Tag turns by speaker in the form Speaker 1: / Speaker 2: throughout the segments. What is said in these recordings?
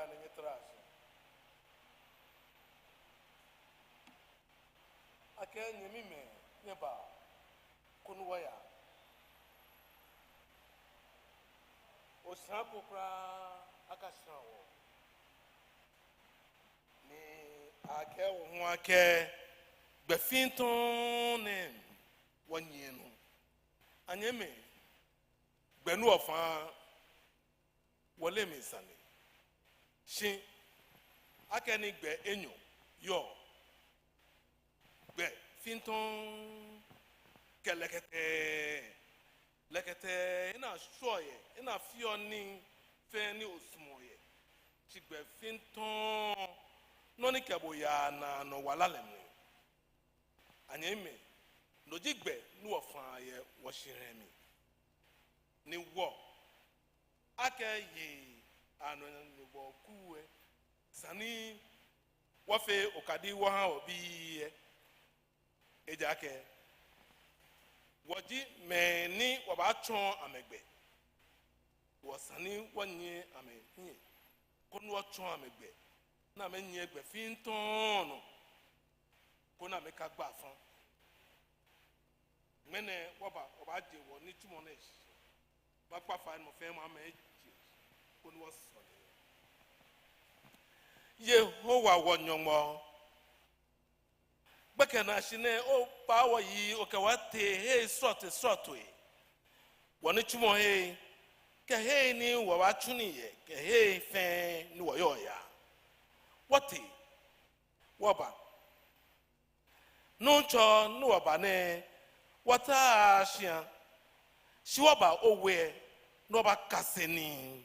Speaker 1: na ne trash ake nyemi me nyeba kunu waya o san kokra aka san wo ni ake wo ho ake gbefinton ne wonye no anyeme gbenu ofan wole mi sane shin akeni gbe enyo yo gbe finton lekete ina shoye ina fioni fe ni osmoye ti gbe finton noni kebo ya na no walalem anyeme loji gbe nu ofan ye wo shiremi ni wo ake yi ano nubo kuwe sani wafe okadi wo ha obi ejake woji meni waba chon amegbe wo sani wonye amehie konu wo chon amegbe na menye gbe finton no kona meka gba fan mene waba je wo ni tumo na ba pa fa mo fe mo ameji konu wo so Yehowa wonyomo beke na shine o pawo yi o ke wate he soto e woni chumo he ke he ni wo wa tuni ye ke he fe ni wo yo ya wate woba nuncho ni woba ne wata ashia si woba owe no ba kaseni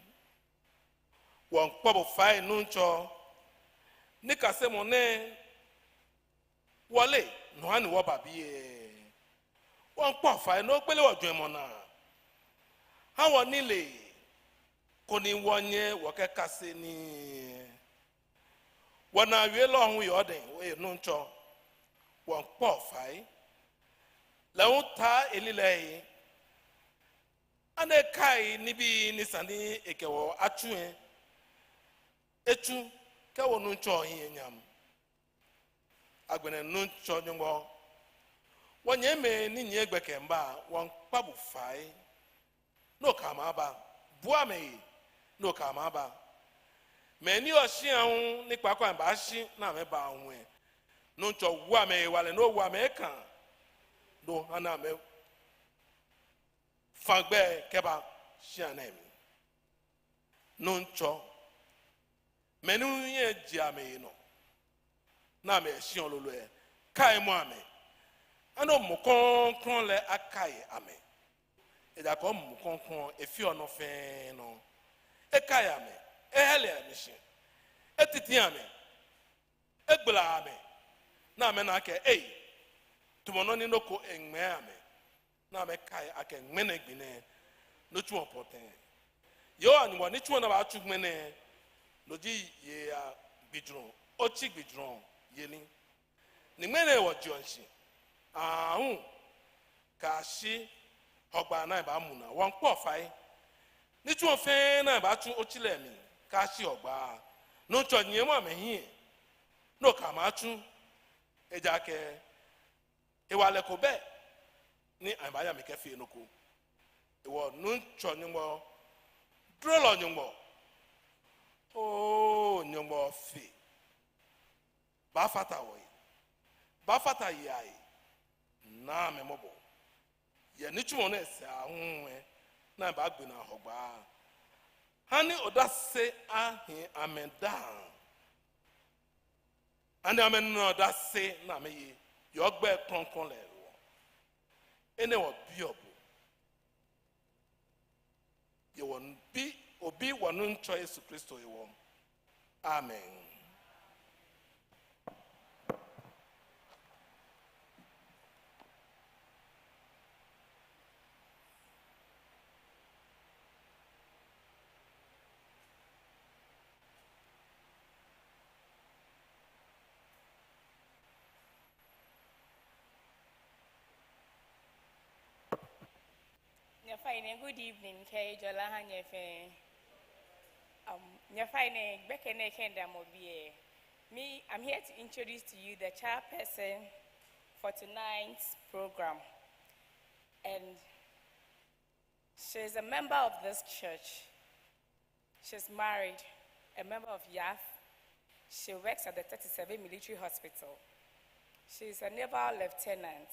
Speaker 1: won kpobo fai nuncho ni kase mo ne wọlé no ni wo babi won po fa no pele ojo emo na awon nile ko ni wonye wo ke kase ni wona wi lo hun yo den we nu ncho won po fa lawun ta elile ane kai ni bi ni sani ekewo atu etu ke wo nu ncho hin enyam agbene nu chonyongo wonye me ni nye gbeke mba won kpabu fai no kama ba bua me no kama ba me ni oshi ahun ni pakwa ba shi na me ba ahun e nu cho wa me wale no wa me kan do ana me fagbe keba shi anemi nu cho me nu ye ji ame no na me shi ololo e kai mo ame ano mo kon le akai ame e da ko mo kon efi ono fe no e kai ame e hele ame shi e titi ame e gbla ame na me na ke tumono ni no ko enme ame na me kai ake nmene gbine no tu opoten yo ani wo ni tu na ba tu gbene loji ye a bidron o chi bidron yeli ni mene wo jonshi ahun ka shi ogba na ba mu na won po fai ni tu ofen na ba tu ochile mi ka shi ogba no cho nyen mo mehin no ka ma tu eja ke ewale ko be ni abaya mi ke fi enoko ewo no cho nyen mo dro lo nyen mo o nyen mo fi bafata woyi bafata yai na memobo ye ni chumo na ese ahunwe na ba gbe na hogba hani odase ahin amenda ani amen no odase na meye yo gbe konkon le wo ene wo bi obo ye won bi obi wonu ncho Yesu Kristo ye wo amen.
Speaker 2: Fine, good evening, Kay Jolahan Yefe. I'm here to introduce to you the chairperson for tonight's program. And she's a member of this church. She's married, a member of YAF. She works at the 37 Military Hospital. She's a naval lieutenant.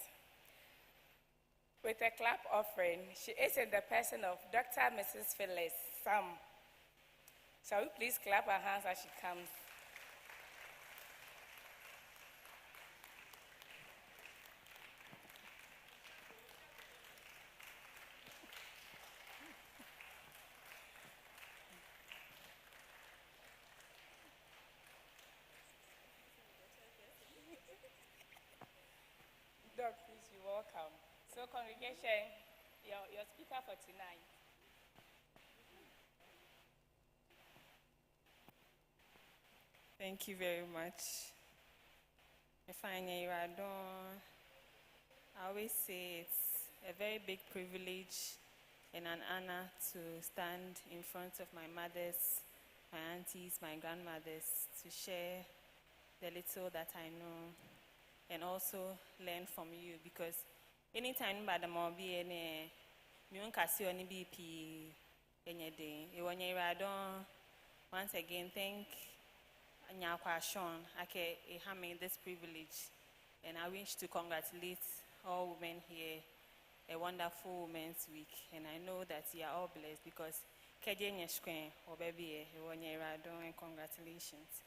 Speaker 2: With a clap offering, she is in the person of Dr. and Mrs. Phyllis Sam. Shall we please clap our hands as she comes? Doc, please, you're welcome. So, congregation, your speaker for tonight.
Speaker 3: Thank you very much. I always say it's a very big privilege and an honor to stand in front of my mothers, my aunties, my grandmothers, to share the little that I know and also learn from you, because anytime by the mobi any munkasi oni BP any day, I don't once again thank Nyakwa Sean ake having this privilege, and I wish to congratulate all women here, a wonderful Women's Week, and I know that you are all blessed because Kejenya Square or baby and congratulations.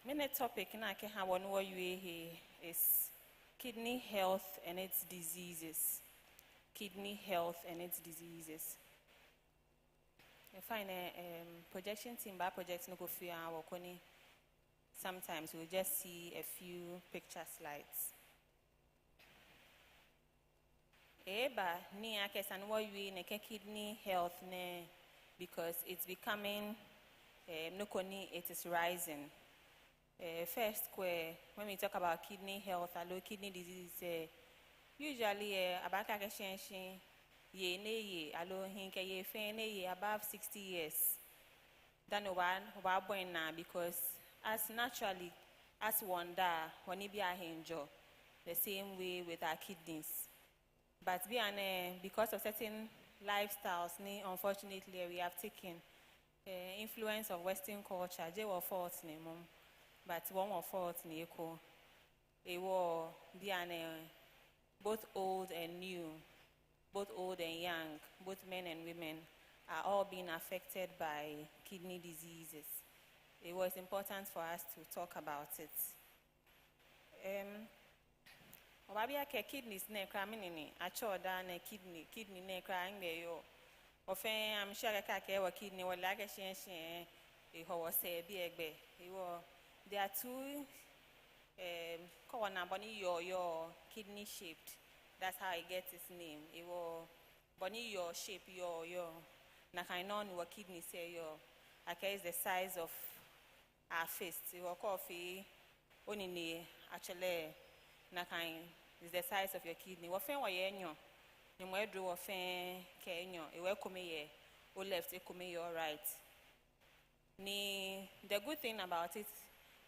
Speaker 3: Main topic na ke ha won wo you is kidney health and its diseases. Kidney health and its diseases. I find a projection team by projects no go free our work. Sometimes we'll just see a few picture slides. Eba ni ake sanwa you in kidney health ne, because it's becoming it is rising. First, when we talk about kidney health, kidney disease, usually abaka keshenshi ye ne ye alo hinke ye fe ne ye above 60 years. Than one born now, because as naturally as one da when be a enjoy the same way with our kidneys. But because of certain lifestyles, unfortunately we have taken influence of Western culture. They were faults but one of faults they were both old and new, both old and young, both men and women are all being affected by kidney diseases. It was important for us to talk about it. Obabia ke kidneys ne kra minini acho da na kidney ne kra ngbe yo. Ofen am sure ka ke wa kidney wala ke shen e ho se bi egbe. There are two boni your kidney shaped. That's how it gets its name. It was boni your shape your na kind on your kidney say your is the size of our fist. It was coffee only actually na kind is the size of your kidney. What fen wa yenyo? You might do a fen kenyo. It will come here or left, it come here right. The good thing about it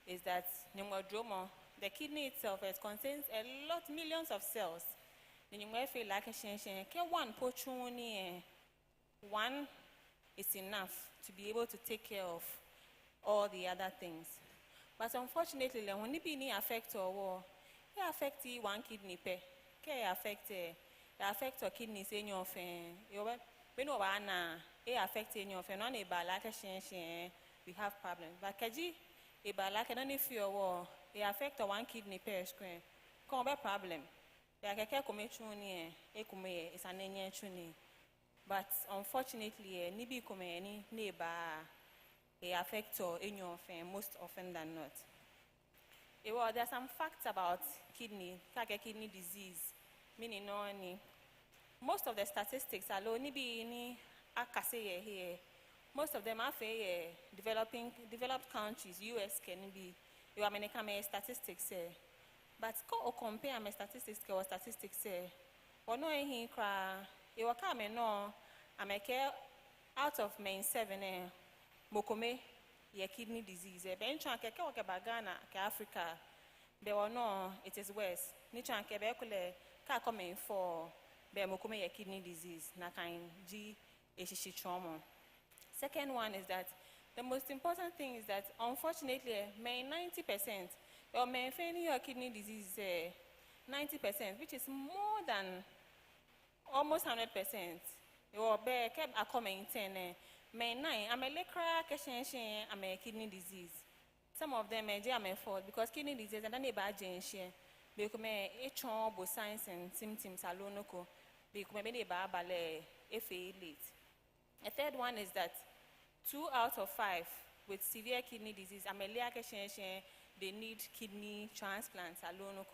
Speaker 3: is that the kidney itself contains a lot, millions of cells. Then you might feel like a shen one pochuni, one is enough to be able to take care of all the other things. But unfortunately, when it be affect or war, it affect one kidney pair. It affect your kidneys in your fan. It affect in your fan. On a balaka we have problems. But kaji a balaka don't if you war, it affect one kidney pair screen. Come be problem. It's an enye. But unfortunately, nibi come any neighbor a affect in your fan most often than not. Well, there are some facts about kidney disease. Meaning, most of the statistics are low. Most of them are developed countries. US can be. You are many statistics but compare my statistics or statistics or no he cry. You are coming no. I make out of main 7 mokome ye kidney disease. Ben chan ke ke bagana ke Africa. Be no, it is worse. Ni chan ke be kule ka come for be mokome ye kidney disease na kan G eshishi trauma. Second one is that the most important thing is that unfortunately, may 90% or may failing your kidney disease 90%, which is more than almost 100%. Or be kept a comment 10 may 9 I'm a lecra I'm a kidney disease. Some of them are fault because kidney disease and then they bad share. Because me signs and symptoms alone because maybe they bad late. A third one is that 2 out of 5 with severe kidney disease, they need kidney transplants alone.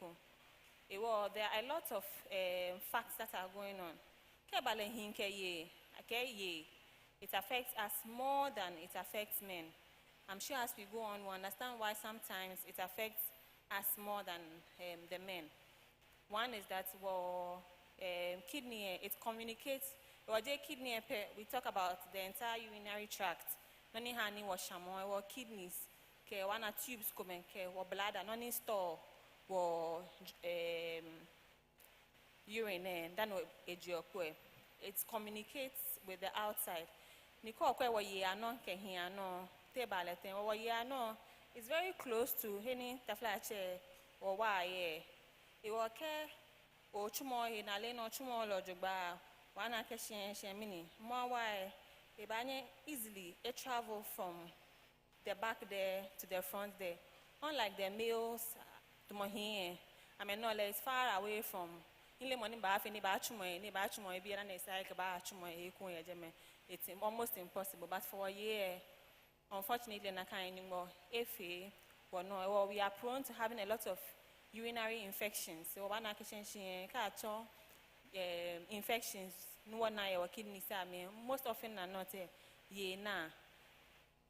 Speaker 3: There are a lot of facts that are going on. It affects us more than it affects men. I'm sure as we go on, we understand why sometimes it affects us more than the men. One is that kidney, it communicates. Kidney, we talk about the entire urinary tract. Noni hani wa shamo, wa kidneys, ke wana tubes komen ke wa bladder, noni store wa urine, then it communicates with the outside. Niko kwe wa ye ano ke hi ano te balete wa ye ano is very close to any taflache or wa ye. Iwo ke o chumo he na le no chumo lojugba. One mini more why easily travel from the back there to the front there. Unlike the males to my here, I mean no it's far away from it's almost impossible. But for a year, unfortunately we are prone to having a lot of urinary infections. So one infections, no one or kidney most often are not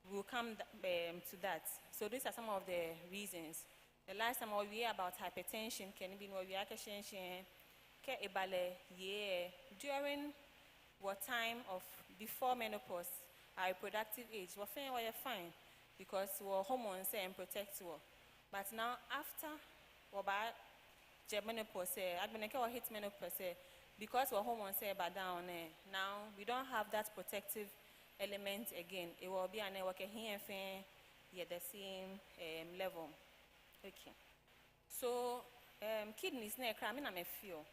Speaker 3: we'll come to that. So these are some of the reasons. The last time we hear about hypertension can be during what time of before menopause, our reproductive age, we're fine because we're hormones and protect you. But now after menopause, hit menopause, because we're hormones down now we don't have that protective element again. It will be an the same level. Okay. So kidneys ne cry me feel.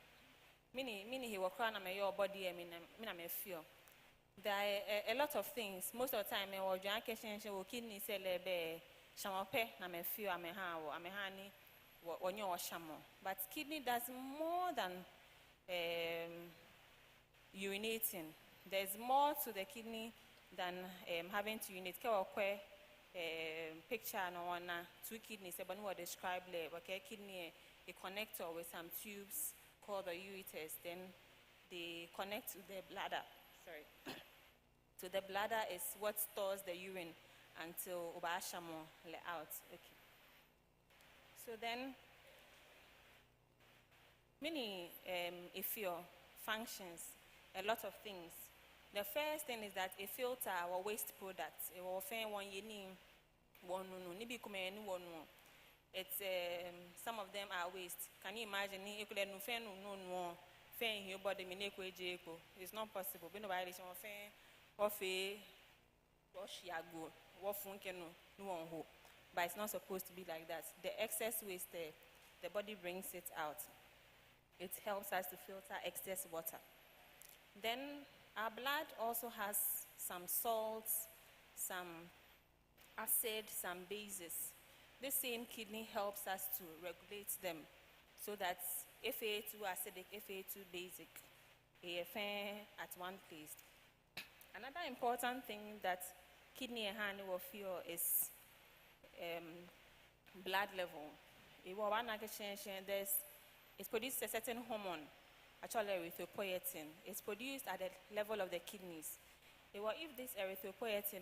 Speaker 3: Mini he will cry na your body me feel. There are a lot of things. Most of the time or kidney cell shamape na me feel amehani but kidney does more than urinating. There's more to the kidney than having to urinate. Picture no one 2 kidneys but what describe kidney a connector with some tubes called the ureters, then they connect to the bladder. So the bladder is what stores the urine until ubashamo out. Okay. So then many if your functions, a lot of things. The first thing is that a filter or waste product. It will find one it's some of them are waste. Can you imagine your body it's not possible. But it's not supposed to be like that. The excess waste the body brings it out. It helps us to filter excess water. Then our blood also has some salts, some acid, some bases. This same kidney helps us to regulate them so that FA2 acidic, FA2 basic, AFN at one place. Another important thing that kidney and hand will feel is blood level. It's produced a certain hormone, actually erythropoietin. It's produced at the level of the kidneys. If this erythropoietin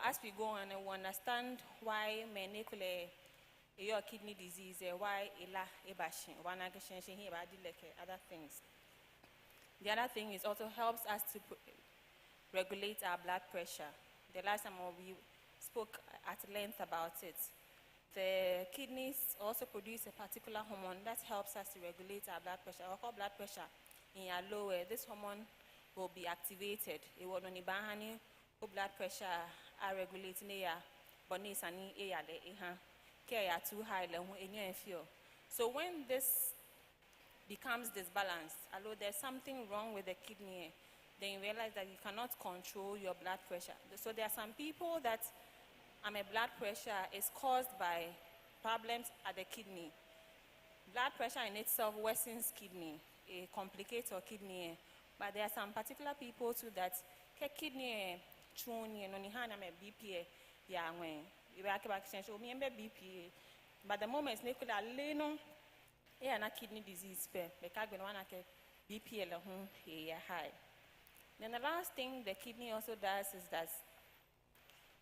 Speaker 3: as we go on, we understand why your kidney disease, why other things. The other thing is also helps us to regulate our blood pressure. The last time we spoke at length about it. The kidneys also produce a particular hormone that helps us to regulate our blood pressure. Our blood pressure in your lower, this hormone will be activated. It will only bahani blood pressure are regulating ya, but nisani ya le care too high le feel. So when this becomes disbalanced, although there's something wrong with the kidney, then you realize that you cannot control your blood pressure. So there are some people that blood pressure is caused by problems at the kidney. Blood pressure in itself worsens kidney, it complicates your kidney. But there are some particular people too that kidney chuni no ni hana me BP ya ngwe. You are BP. But the moment they could alone na kidney disease pe because we want to BP high. Then the last thing the kidney also does is that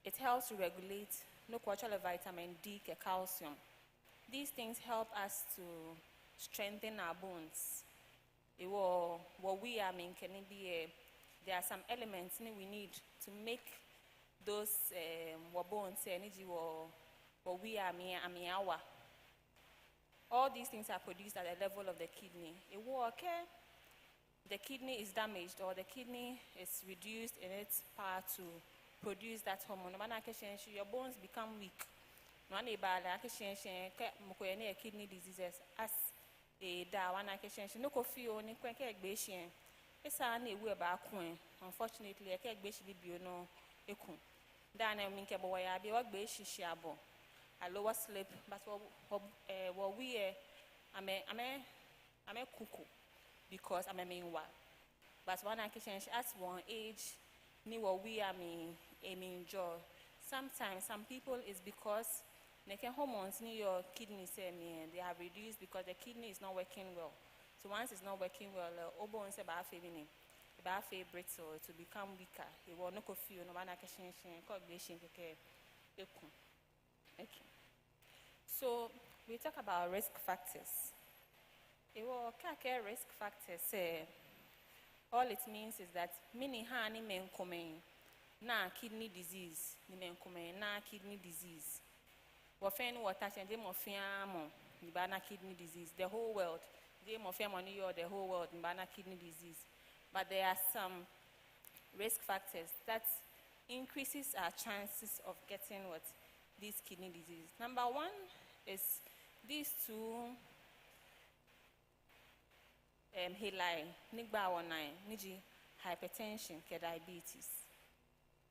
Speaker 3: it helps to regulate no cultural vitamin D, calcium. These things help us to strengthen our bones. There are some elements we need to make those bones energy. All these things are produced at the level of the kidney. The kidney is damaged or the kidney is reduced in its power to produce that hormone. Your bones become weak. Kidney diseases as a unfortunately, a lower sleep, but what we I'm a cuckoo because I'm a mean one. But one occasion as one age, ni what we enjoy. Sometimes some people is because they can hormones in your kidney they are reduced because the kidney is not working well. So once it's not working well, obones about feminine, about brittle to become weaker. It will not feel no one occasion okay. So we talk about risk factors. It will risk factors. All it means is that many hani men coming na kidney disease, ni men coming na kidney disease. Wafen water and they mofiamo ni kidney disease. The whole world, they mofiamo the whole world ni kidney disease. But there are some risk factors that increases our chances of getting what this kidney disease. Number one is these two hypertension, diabetes.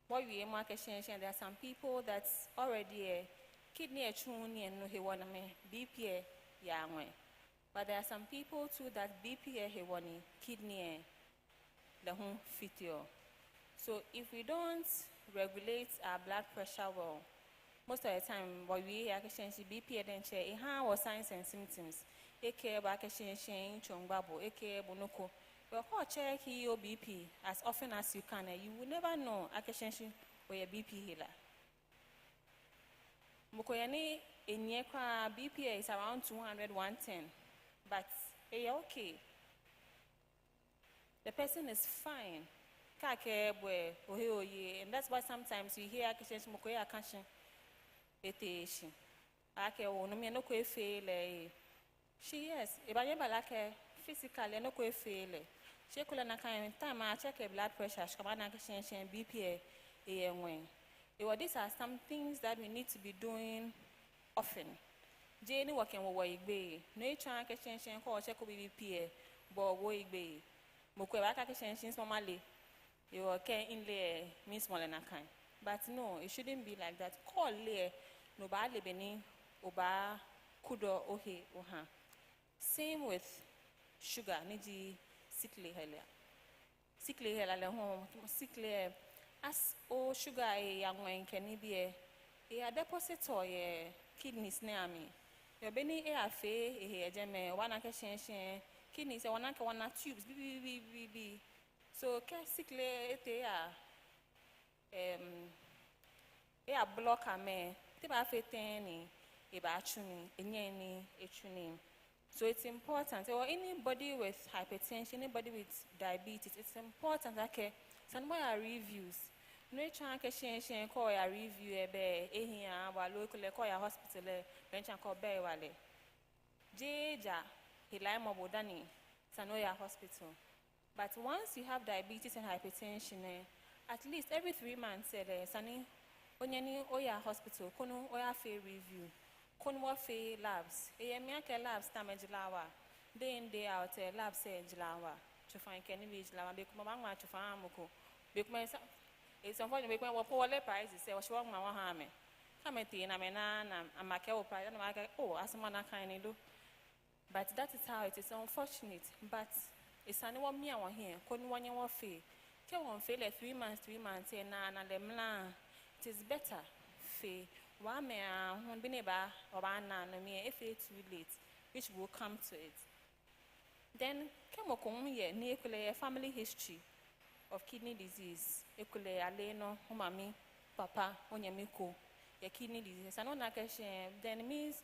Speaker 3: What we there are some people that's already kidney BP but there are some people too that BP kidney the home fitio. So if we don't regulate our blood pressure well, most of the time what we BP then or signs and symptoms. Check your BP as often as you can. You will never know or your BP healer. BP is around 200, 110, but okay. The person is fine. And that's why sometimes you hear she yes, physically no fail. She could time I check a blood pressure, BP. These are some things that we need to be doing often. Jane working with no chance call check BP, but way normally you can in there means more than a kind. But no, it shouldn't be like that. Call there, no bad beni, oba kudo ohe oha. Same with sugar, niji sickly helia. Sickly helia home, sickly as sugar a young one can be a depositor kidneys near me. Your benny a fe a jeme, one kidneys, one tubes, b. So, sickly block a me, Tiba feteni, so it's important. Or anybody with hypertension, anybody with diabetes, it's important that San boy reviews. No chan ke shen call ya review ebe ehia wa local call ya hospital benchan call be wale. Jeja he like mobodani Sanoya hospital. But once you have diabetes and hypertension, at least every 3 months, Sani onyani oya hospital, kono oya fe review, kono fe labs. Miake labs tamajilawa. Day in, day out, labs say jilawa. To find Kenny Jilawa, Bekumanga to find Amoko. It's unfortunate when we poor prices say, what's wrong, my harm. Come at the Namena and Macao price, and I go, as someone I can do. But that is how it is unfortunate. But it's an one me one here, couldn't one year fee. Can one fail 3 months, and na it is better fee. One may be neighbor or me if it's too late, which will come to it. Then come here, near family history of kidney disease. Ekule aleno, umami, papa, onyamiko, your kidney disease. And on then it means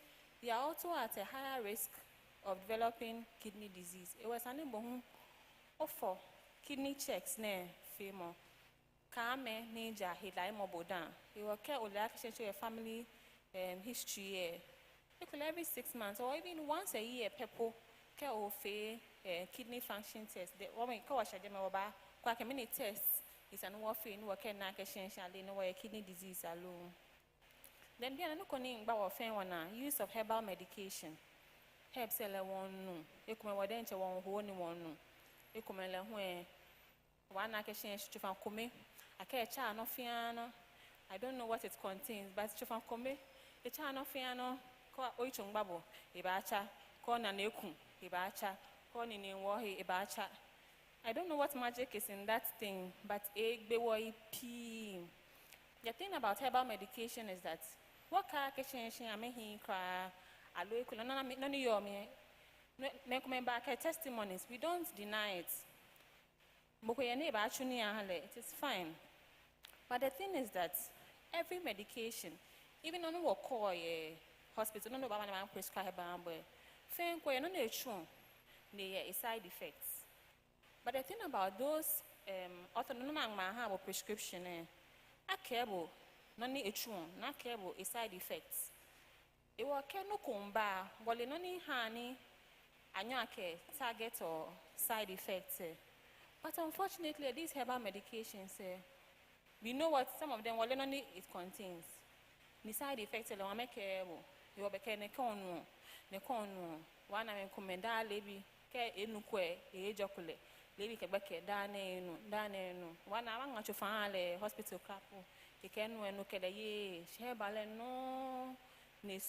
Speaker 3: you are also at a higher risk of developing kidney disease. It was unable to offer kidney checks ne femo. Kame neja he like mobodan. It will care or to your family history. It could every 6 months or even once a year people care or kidney function test. The woman call Shadema quite a many tests is an warfare no can know a kidney disease alone. Then be an opening about use of herbal medication. Help seller one no. You come over then to one who only one no. You come and when one I can change to find come. I can't cha no fiano. I don't know what it contains, but to find come. The cha no fiano. Call oichung babo. Ibacha. Call na nekum. Ibacha. Call in wahi. Ibacha. I don't know what magic is in that thing, but egg be woi pee. The thing about herbal medication is that what can I change? I mean, he cry. None of your testimonies, we don't deny it. It is fine. But the thing is that every medication, even on what call a hospital, no one prescribe side effects. But the thing about those autonomous prescription, I care about not care about side effects. It will no comba, while in any honey, target or side effects. But unfortunately, these herbal medications, we know what some of them it contains. The side effects, you will be one I recommend lady, care ejacule, lady cabake, dane, one I want to find a hospital couple. You can look at the ye, herbal no. The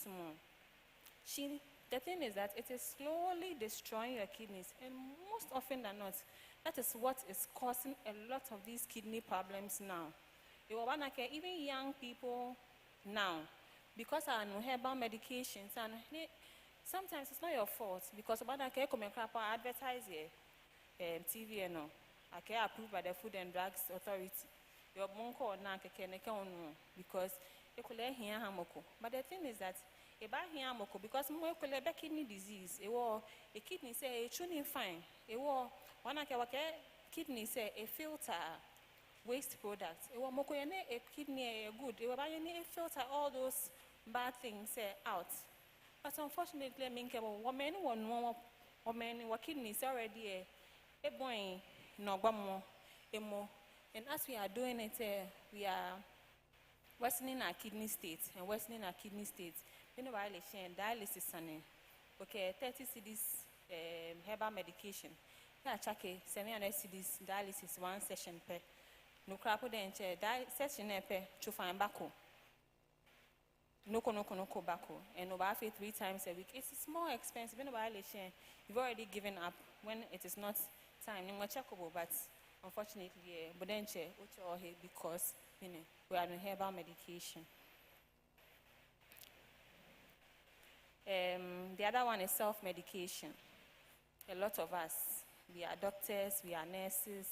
Speaker 3: thing is that it is slowly destroying your kidneys, and most often than not, that is what is causing a lot of these kidney problems now. Even young people now, because I know herbal medications, and sometimes it's not your fault because I advertise TV and I care approved by the Food and Drugs Authority. Your monko na because but the thing is that because more kidney disease, a kidney say a tuning fine, one kidney say a filter waste product, a kidney a good, a filter all those bad things out. But unfortunately, I mean, woman, kidneys already a boy no more. And as we are doing it, we are worsening our kidney state and worsening our kidney state. You know, dialysis and okay, 30 cedis herbal medication. Yeah, check 700 cedis dialysis 1 session per. No crap then session per to find bacco. No bacco and over 3 times a week. It's more expensive. You've already given up when it is not time. But unfortunately, but then because we are on herbal medication. The other one is self-medication. A lot of us, we are doctors, we are nurses,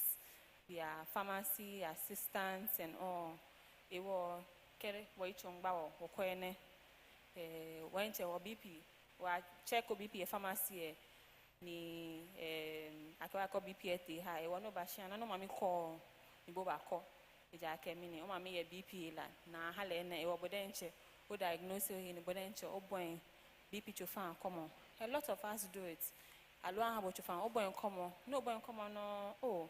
Speaker 3: we are pharmacy assistants and all. It will carry went to BP, check BP a pharmacy. Ni akwa BP at the high, one of Bashan, no mammy call ibo ba ko eja ke mini o ma me ye BP la na ha le na e wo bodenche o diagnose o in bodenche o boy BP chofan common. A lot of us do it. Alo ha bo chofan o boy common. No boy common no oh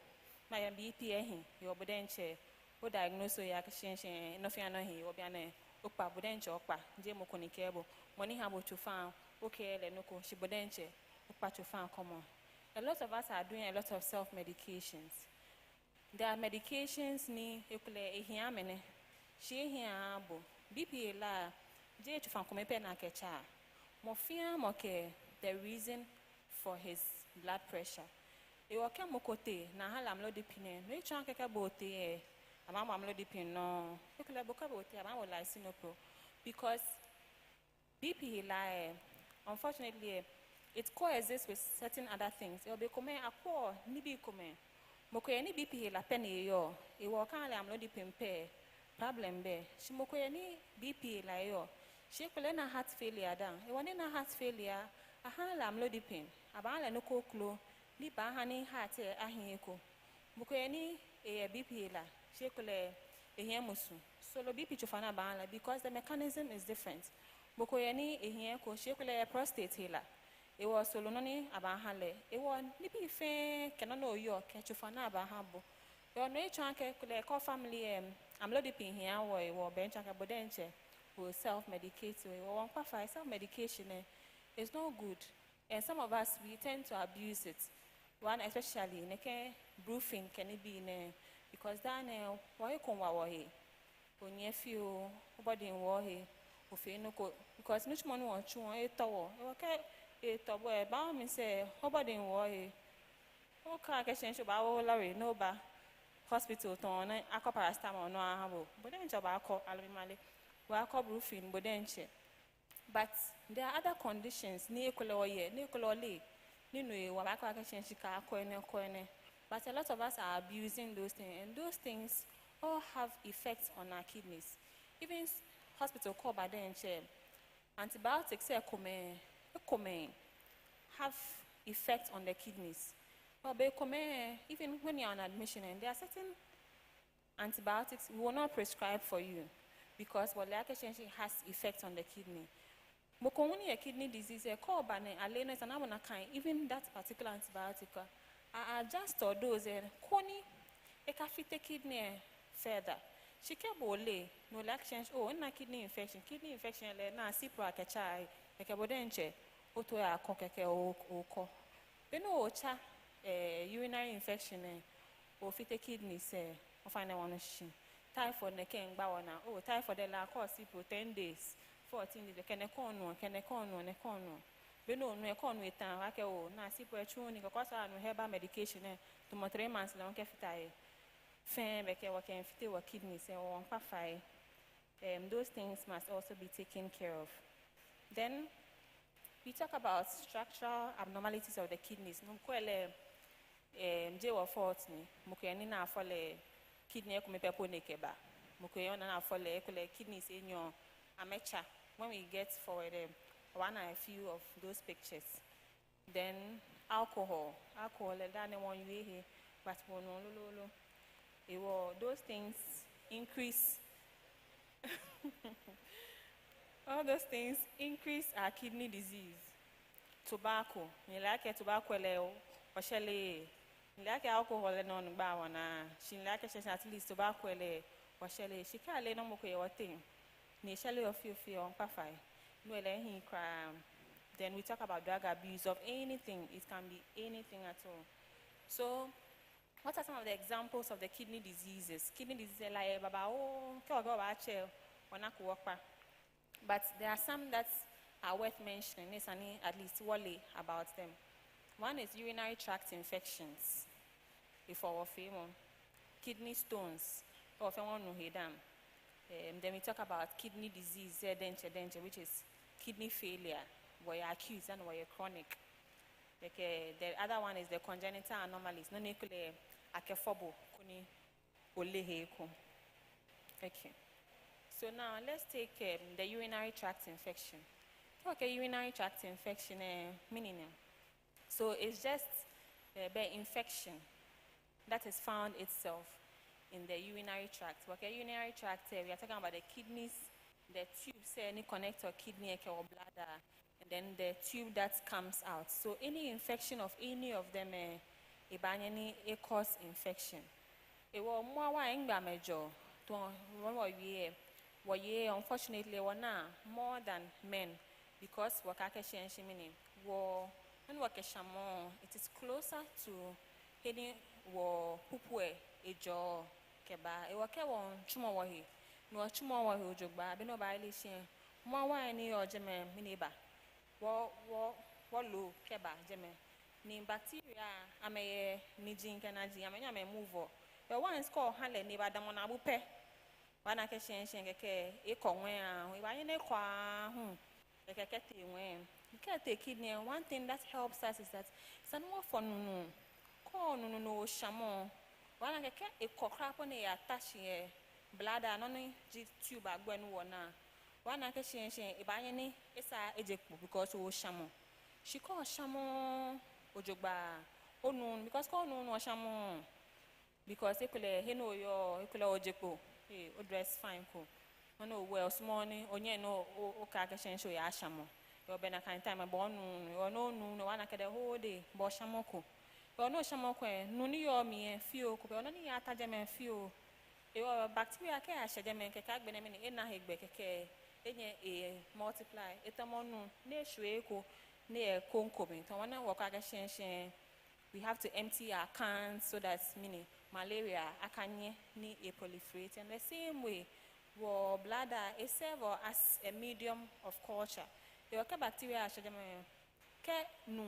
Speaker 3: my BP ehin your bodenche o diagnose ya ka shen no fi no hi o bia na o pa bodenche o pa je mo ko ni kebo money ha bo chofan okay le no ko shi bodenche o pa chofan common. A lot of us are doing a lot of self medications. There are medications ni ekule ehia mene she ehia bo BP la je chofan ko me pe na kecha Mofia moke the reason for his blood pressure. E woke mokote na hala amlodipine. No ichwa keke bote e amamo amlodipine no. Ekule boka bote amamo lisinopril because BP unfortunately it coexists with certain other things. E obe kome akwo nibi kome. Mokoye ni BP la pene yo. E woka hala amlodipine pe problem be. Shi mokoye ni BP la yo. She could learn a heart failure down. A one in a heart failure, a hand amlodipine, a bala no clo, ni bahani heart a hinko. Mukoeni a BP la, she could a hemusu. Solo BP chofana bala because the mechanism is different. Mukoeni a hinko, she could a prostate healer. It was solononi abahale. It was nippy fair, cannot know your catchofana bahabo. Your nature could call family amlodipine here or bench a bodenche. Will self-medicate. Or self-medication is not good. And some of us, we tend to abuse it. One especially, bruising can it be because then why you come away? When you feel body in war because much money wants you a tower. Okay, a tower about me say, body in war. Okay, I can change about Larry, no ba hospital to on a paracetamol no abo. But then job I call Alimali. But there are other conditions, but a lot of us are abusing those things, and those things all have effects on our kidneys. Even hospital call by then antibiotics have effects on the kidneys. But even when you're on admission, and there are certain antibiotics we will not prescribe for you. Because what has effect on the kidney. Mokoni a kidney disease, a call by alena is another kind, even that particular antibiotic. I adjust or dose and Connie a cafe kidney further. She kept ole, no lack change, oh, na kidney infection, na sipra kachai, like a bodenche, oto a cockake or co. Then no cha urinary infection or fit kidney say, or find a one machine. Typhoid ne ken bawana oh typhoid la cause for 10 days 14 days can e kono be no e tan wa ke o na sipo e chuni ko kwasa no herbal medication to mo 3 months la on ke fitai fen be ke wa ken fite wa kidney se on pa fai those things must also be taken care of. Then we talk about structural abnormalities of the kidneys no kwele je wa fault ni mo ke ni na fole kidney come pepo nekeba mukoyo na fole ekole kidneys in your amecha when we get forward one a few of those pictures. Then alcohol that one you here but those things increase all those things increase our kidney disease. Tobacco you like tobacco leo or like alcohol no bawana she like at least tobacco le or shelley she can't lay no more thing ni shelley of you on pafai no he crime. Then we talk about drug abuse of anything. It can be anything at all. So what are some of the examples of the kidney diseases? Kidney diseases like but there are some that are worth mentioning. There's at least wally about them. One is urinary tract infections. If our kidney stones, or if I want to hear them. Then we talk about kidney disease, which is kidney failure, where you're acute and where you're chronic. Like the other one is the congenital anomalies. No nuclear akefobo kuni oleheko. Okay. So now let's take the urinary tract infection. Okay, urinary tract infection meaning. So it's just the infection that is found itself in the urinary tract. Okay, urinary tract, we are talking about the kidneys, the tube, say any connector kidney or bladder, and then the tube that comes out. So any infection of any of them, it cause infection. It was more major to one year. Unfortunately, more than men because it is closer to heading war pupue a jaw keba. It was chuma wahi. No chuma wahi ujogba, beno violation. More wine or jeme miniba. Wallo keba jeme. Ni bacteria ame nijin kanaji ame move. The one is called Hale Niba Damona Bupe. One I can change a conway. We buy in a qua like a cat when you can't take kidney. One thing that helps us is that it's more for no call no shamon. One I can a cockcrap on a attach bladder, no tube back when one. One I can change a buying it's a eject because we shamon. She called shamon Ojoba. Oh no, because call no shamon. Because they could know your ojepo, dress fine cool. I know well morning, on ye no occasion show ya shamo. You're been a kind time a born or no one I can the whole day, boshamoko. But no shamoko, no new me and few, but only atajam and few. Your bacteria care, shadam and cacag benemin in a hegbeck, a multiply, etamonu, near shueko, near concobin. So one walk we have to empty our cans so that meaning malaria akanye ni a proliferate. And the same way, bladder is serve as a medium of culture. The okay bacteria should ke no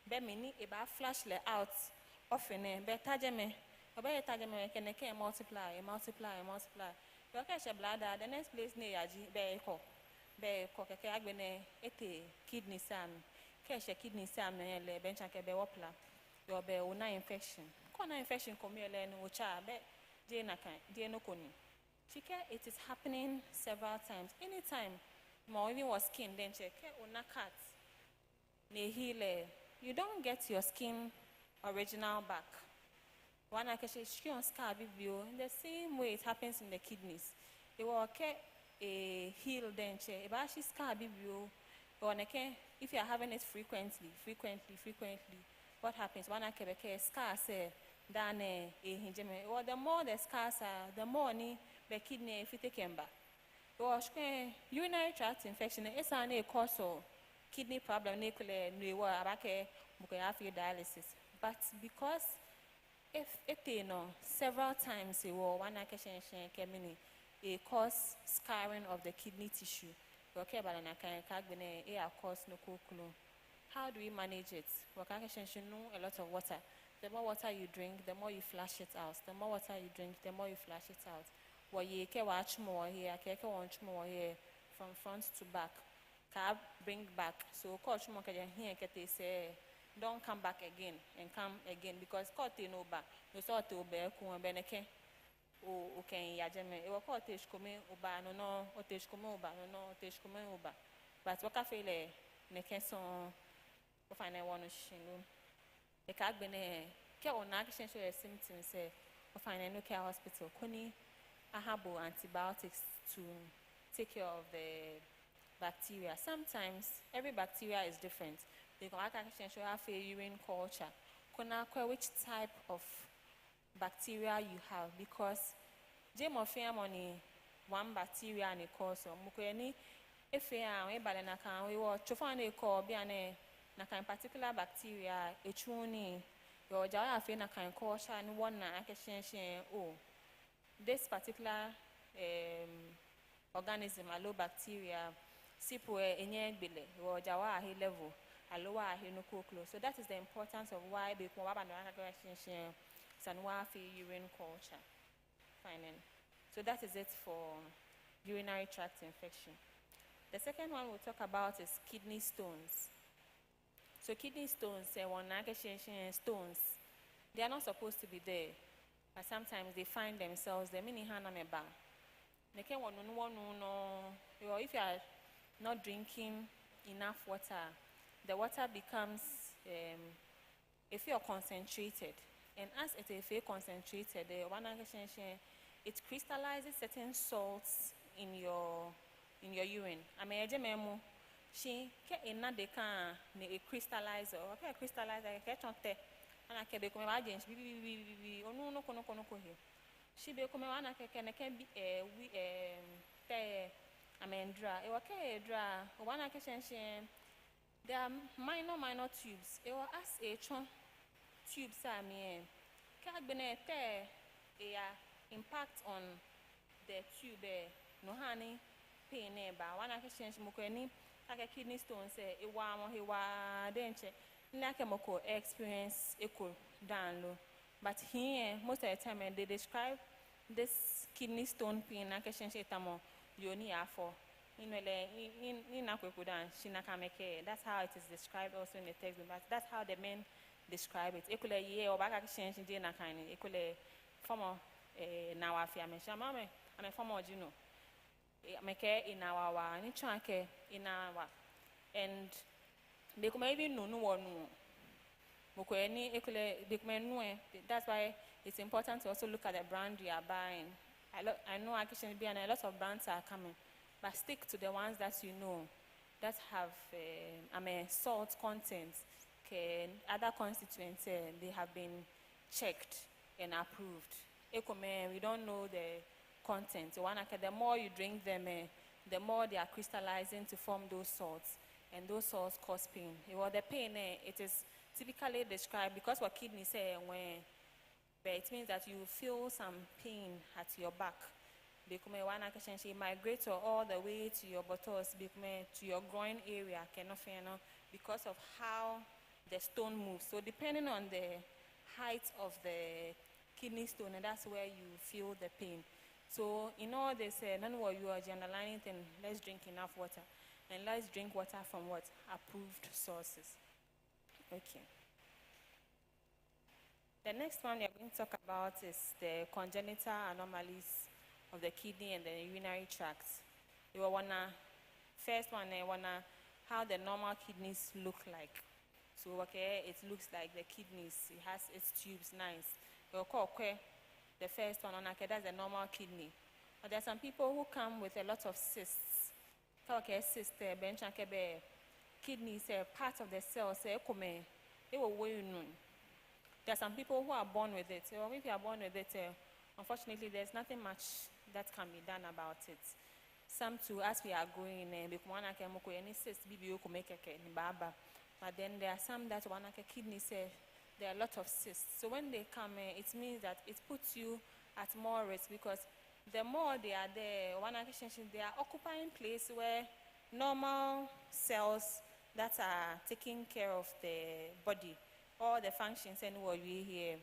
Speaker 3: be mini e ba flash le out often be tajeme obe tajeme can multiply. The okay bladder the next place ne yaji be ko keke agbene ete kidney sam ke kidney sam le bencha ke be wopla your be una infection. Corona infection come here and ucha be de no koni. Chike, it is happening several times. Anytime more even was skin then check una cat ne heal. You don't get your skin original back. One I can say on scar view in the same way it happens in the kidneys. It will a heal then check. If I scar view or if you are having it frequently. What happens? One I can scar say than a hinjeme. Or the more the scars are, the more the kidney if you take them back. Or urinary tract infection is a cause of kidney problem. Dialysis. But because if it several times one it cause scarring of the kidney tissue. Okay, but cause no how do we manage it? You know a lot of water. The more water you drink, the more you flush it out. The more water you drink, the more you flush it out. What you can watch more here, from front to back. Can bring back. So coach more can hear they say don't come back again and come again because court no back. No sort to be beneke. O can yajeme. It will call tesh come uba no o tesh come uba no tesh come uba. But what I feel neke son find I want to shingle. The cag bene care on action show a symptom say or find a no care hospital. Koni ahabo antibiotics to take care of the bacteria. Sometimes every bacteria is different. The action show have a urine culture. Kona which type of bacteria you have because Jam of money one bacteria and a cause or mukweni if we are we were chofane call be na kind particular bacteria a chuni your jaw na kind culture and one this particular organism a low bacteria sipwe enye bile or jawa level a lower no close. So that is the importance of why they come up and urine culture. Fine. So that is it for urinary tract infection. The second one we'll talk about is kidney stones. So kidney stones, stones, they are not supposed to be there, but sometimes they find themselves. They mean hanameba. They can if you are not drinking enough water, the water becomes if you are concentrated, And as it is very concentrated, it crystallizes certain salts in your urine. I mean, she ke ina de kan ne a crystallizer. Okay, a crystallizer ke chonte. Ana ke be ko ma agent bi onu no kono he. She be ko me wana ke ne can be te amendra. E wa ke dra. Wana ke shen there are minor tubes. It will as a chon tubes are me. Cagbinete impact on the tube. No honey, pain neighbor. One I can change mokeni, like a kidney stone say, a warm he wa denche. Like a moko experience equal down low. But here, most of the time, they describe this kidney stone pain, like a change etamo, you only are for. That's how it is described also in the text, but that's how the men describe it. Ekule ye or back exchange in na kind. Ekule former now I fear me. Shamame, I'm a former Juno. Make in our any chunke in our and they come even no one. Mokweni ekule bigmen. That's why it's important to also look at the brand you are buying. I know actually and a lot of brands are coming. But stick to the ones that you know that have salt content. Other constituents, they have been checked and approved. We don't know the content. The more you drink them, the more they are crystallizing to form those salts. And those salts cause pain. The pain, it is typically described because what kidney say but it means that you feel some pain at your back. She migrates all the way to your buttocks, to your groin area, because of how the stone moves. So depending on the height of the kidney stone, and that's where you feel the pain. So in all this, none of you are generalizing, then let's drink enough water. And let's drink water from what? Approved sources. Okay. The next one we are going to talk about is the congenital anomalies of the kidney and the urinary tracts. You wanna first one, how the normal kidneys look like. So it looks like the kidneys. It has its tubes, nice. The first one, that's the normal kidney. But there are some people who come with a lot of cysts. Cyst, kidneys, part of the cells, there are some people who are born with it. Or if you are born with it, unfortunately, there's nothing much that can be done about it. Some too, as we are going, but then there are some that kidney there are a lot of cysts. So when they come, it means that it puts you at more risk because the more they are there, they are occupying place where normal cells that are taking care of the body, all the functions anywhere we here,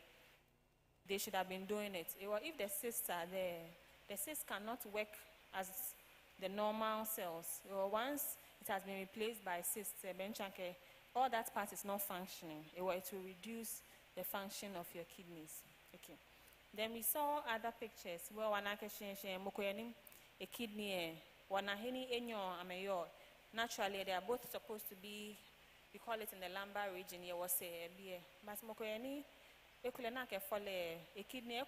Speaker 3: they should have been doing it. If the cysts are there, the cysts cannot work as the normal cells. Once it has been replaced by cysts, all that part is not functioning. It will reduce the function of your kidneys. Okay. Then we saw other pictures where a kidney, naturally they are both supposed to be, we call it in the lumbar region, but a kidney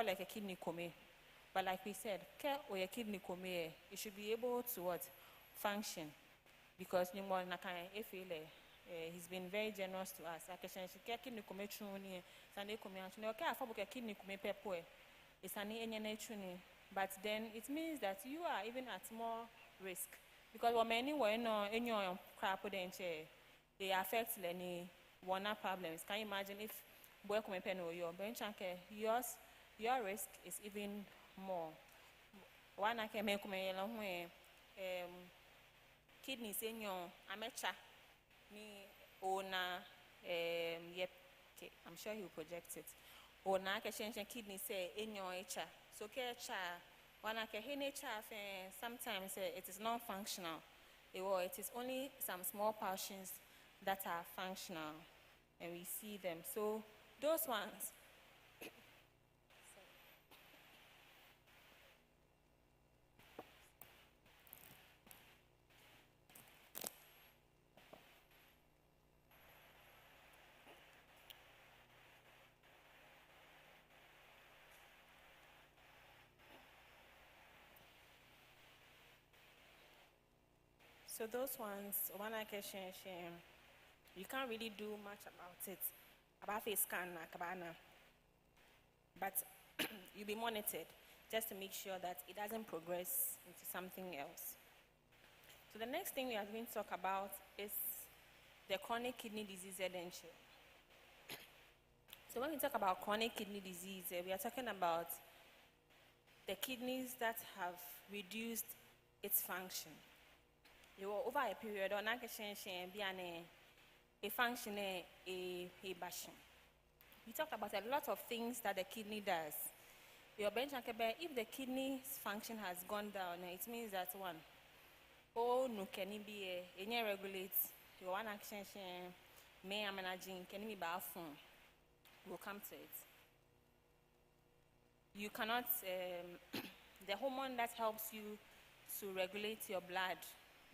Speaker 3: like a kidney come. But like we said, or a kidney come, it should be able to what? Function. Because he's been very generous to us. But then it means that you are even at more risk. Because many were in your crap, they affect any one problems. Can you imagine if your risk is even more? One I can make kidneys in your amateur ni ona yep, okay, I'm sure he'll project it. Ona change kidney say in your HR. So one sometimes it is non functional. It is only some small portions that are functional and we see them. So those ones So those ones, one I can share, you can't really do much about it. About face scan, kabana. But you'll be monitored just to make sure that it doesn't progress into something else. So the next thing we are going to talk about is the chronic kidney disease adventure. So when we talk about chronic kidney disease, we are talking about the kidneys that have reduced its function. You were over a period on a function a bashin. We talk about a lot of things that the kidney does. Your bench if the kidney's function has gone down, it means that one, oh no can it be a regulate your one action may am managing can be bathroom. We'll come to it. You cannot the hormone that helps you to regulate your blood,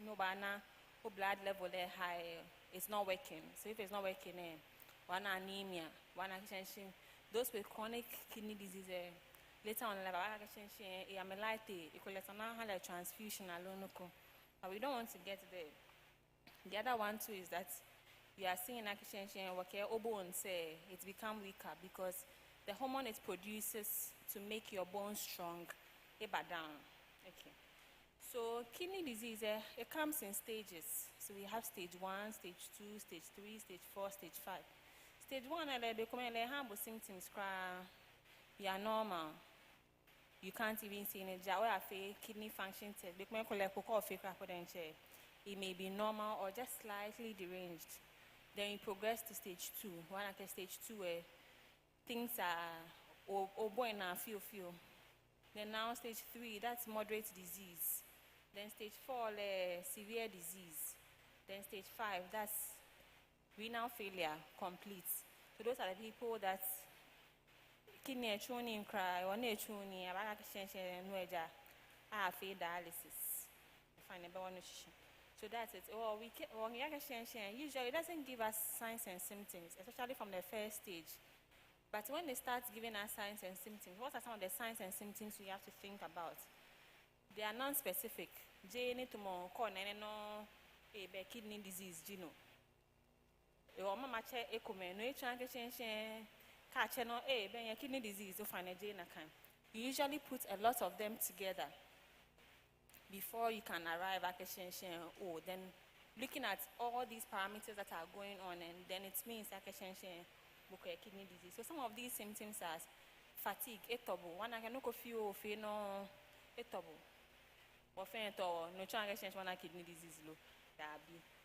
Speaker 3: no banana or blood level there high, it's not working. So if it's not working, one anemia, one action, those with chronic kidney disease, later on level action, amylite, have a transfusion alone. But we don't want to get there. The other one too is that we are seeing action where bones it's become weaker because the hormone it produces to make your bones strong, down. Okay. So kidney disease, it comes in stages. So we have stage 1, stage 2, stage 3, stage 4, stage 5. Stage 1, they come in, they have symptoms, we are normal. You can't even see any kidney function test. It may be normal or just slightly deranged. Then you progress to stage 2. One at stage 2 where things are boy now feel. Then now stage 3, that's moderate disease. Then stage 4, severe disease. Then stage 5, that's renal failure complete. So those are the people that kidney tuning cry or no tuning about no dialysis. Find a one. So that's it. Usually it doesn't give us signs and symptoms, especially from the first stage. But when they start giving us signs and symptoms, what are some of the signs and symptoms we have to think about? They are non-specific. Kidney disease, kidney disease, you usually put a lot of them together before you can arrive at then looking at all these parameters that are going on, and then it means kidney disease. So some of these symptoms are fatigue, one I can feel no or no kidney disease low.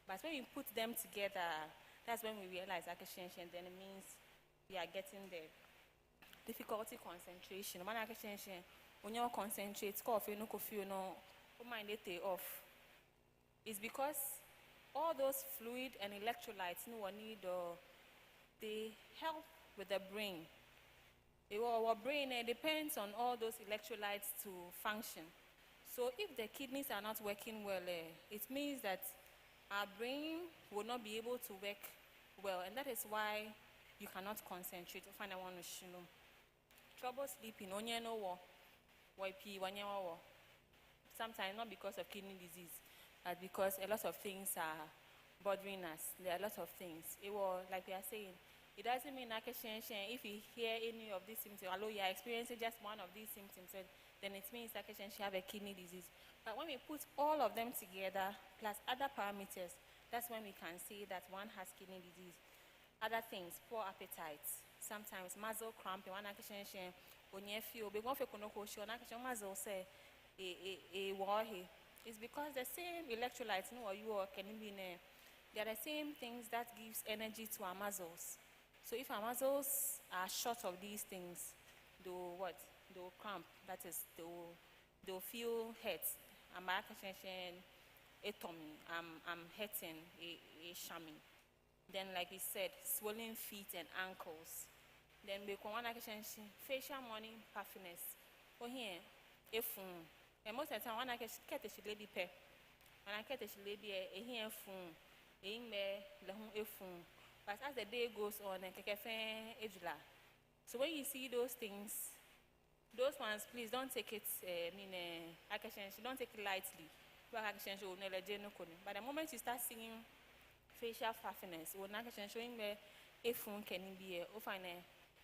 Speaker 3: But when you put them together, that's when we realize then it means we are getting there. Difficulty concentration. When you concentrate, mind it off. It's because all those fluid and electrolytes they help with the brain. Our brain depends on all those electrolytes to function. So if the kidneys are not working well, it means that our brain will not be able to work well, and that is why you cannot concentrate. Trouble sleeping, sometimes not because of kidney disease, but because a lot of things are bothering us. There are a lot of things. Like we are saying, it doesn't mean if you hear any of these symptoms, although you are experiencing just one of these symptoms, then it means you have a kidney disease. But when we put all of them together, plus other parameters, that's when we can say that one has kidney disease. Other things, poor appetite, sometimes muscle cramping, it's because the same electrolytes they are the same things that gives energy to our muscles. So if our muscles are short of these things, they'll cramp. That is, they'll feel hurt. I'm hurting, shamming. Then, like we said, swollen feet and ankles. Then we can facial morning puffiness. And most of the time, when I get a lady pair, when I get a lady a here phone, but as the day goes on, so when you see those things, those ones, please don't take it. Don't take it lightly. But the moment you start seeing facial fluffiness, or showing where a phone can be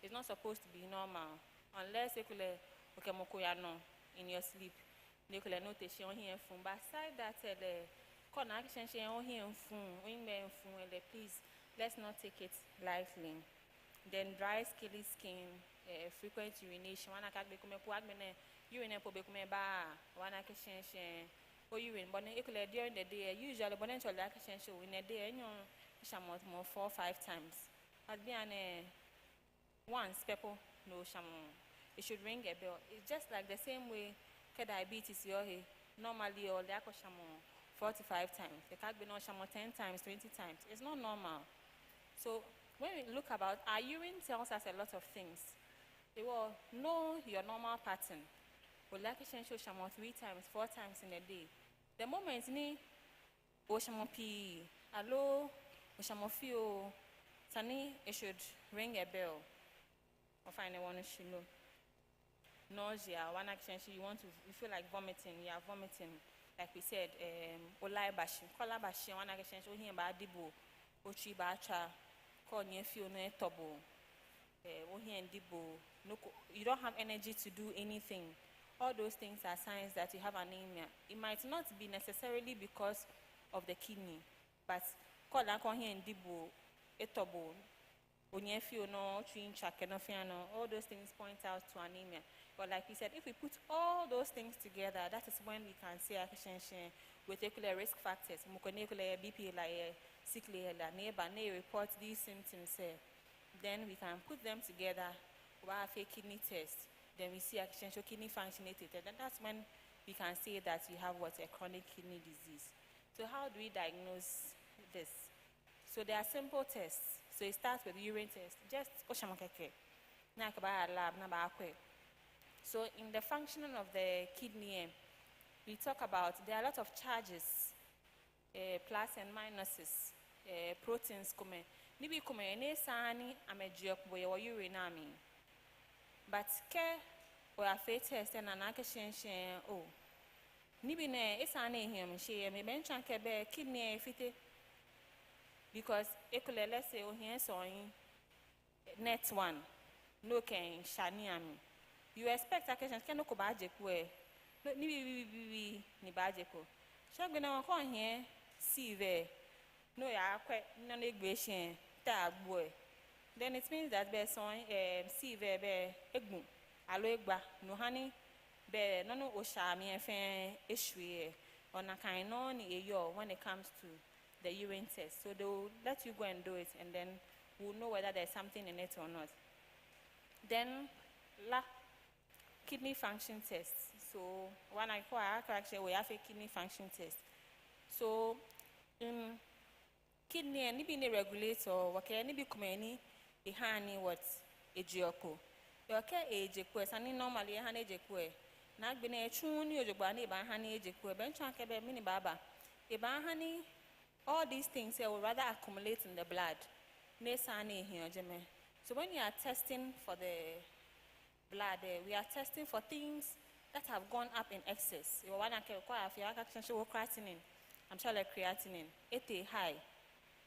Speaker 3: it's not supposed to be normal unless you could in your sleep. You could notice here phone. But aside that, the connection here phone, please let's not take it lightly. Then dry, scaly skin, frequent urination. One I can be urine one I can or urine, but during the day, usually, but then in a day, more 4 or 5 times. But once people no shaman, it should ring a bell. It's just like the same way diabetes normally or lack of shaman 4 to 5 times. They can't be no shaman 10 times, 20 times. It's not normal. So when we look about our urine tells us a lot of things. It will know your normal pattern. We like to show shaman 3 times, 4 times in a day. The moment ni o shaman pee, hello, o shaman feel, Tani, it should ring a bell. Or find one should know. Nausea, one action you feel like vomiting, you are vomiting. Like we said, olai bashi, kola bashi, one action show him about dibo, ochi bacha, call near feel no tobo, and dibo. No, you don't have energy to do anything. All those things are signs that you have anemia. It might not be necessarily because of the kidney, but call here and dibo, etobo, onyefio no, all those things point out to anemia. But like we said, if we put all those things together, that is when we can say with particular risk factors, BP, like sickly, neighbor, report these symptoms. Then we can put them together, have a kidney test. Then we see kidney functionated, and that's when we can say that you have a chronic kidney disease. So how do we diagnose this? So there are simple tests. So it starts with urine test. Just lab. So in the functioning of the kidney, we talk about there are a lot of charges, plus and minuses, proteins come. Nibi come ne sani amejio boy urine ami. But care or a face test and an akashen oh. Nibi ne isane him she me mention kebe kidney fite because ekule let's say oh here so net one no can shani ami. You expect akashen can no kobaje kwe nibi ni baje ko. Shagbe na won here see there no ya kwe no negation tag boy. Then it means that be son see be egbu alo egba no hani be no oshami efen ehwe on a kind on when it comes to the urine test. So they will let you go and do it, and then we'll know whether there's something in it or not. Then kidney function test. So when I call actually we have a kidney function test. So kidney and be regulator okay any be kumeni ihani what ejioko yoke ejekwe sani normally ihani ejekwe na gbe na echu ni ojogba ni ba ihani ejekwe bencha kebe mini baba e ba ihani all these things will rather accumulate in the blood ne sani here jeme. So when you are testing for the blood we are testing for things that have gone up in excess. You want to require if you have creatinine, I'm sure like creatinine it high.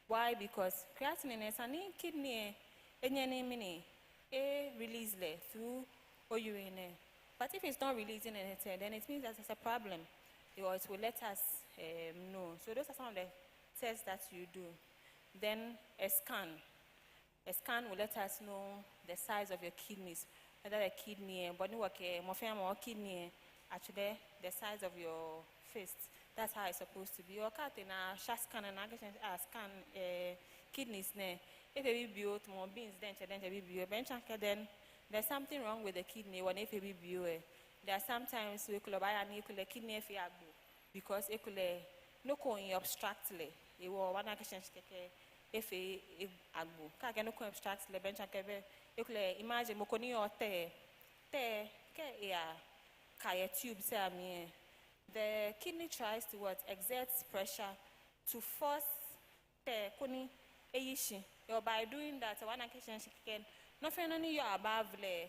Speaker 3: Why? Because creatinine is an kidney release through urine. But if it's not releasing anything, then it means that there's a problem. Or it will let us know. So those are some of the tests that you do. Then a scan. A scan will let us know the size of your kidneys. Whether the kidney, body work, more kidney, actually the size of your fist. That's how it's supposed to be. Your cat in a scan and scan kidneys. If a built more beans, then then there's something wrong with the kidney when if a built. There are sometimes we could buy a kidney because it could no coin obstructly. It will one action if a agbo. Can't no coin obstruct the bench and you could imagine Mokoni or kaya tube say the kidney tries to exert pressure to force the kuni eyishi. By doing that, one occasion she can nothing only you above the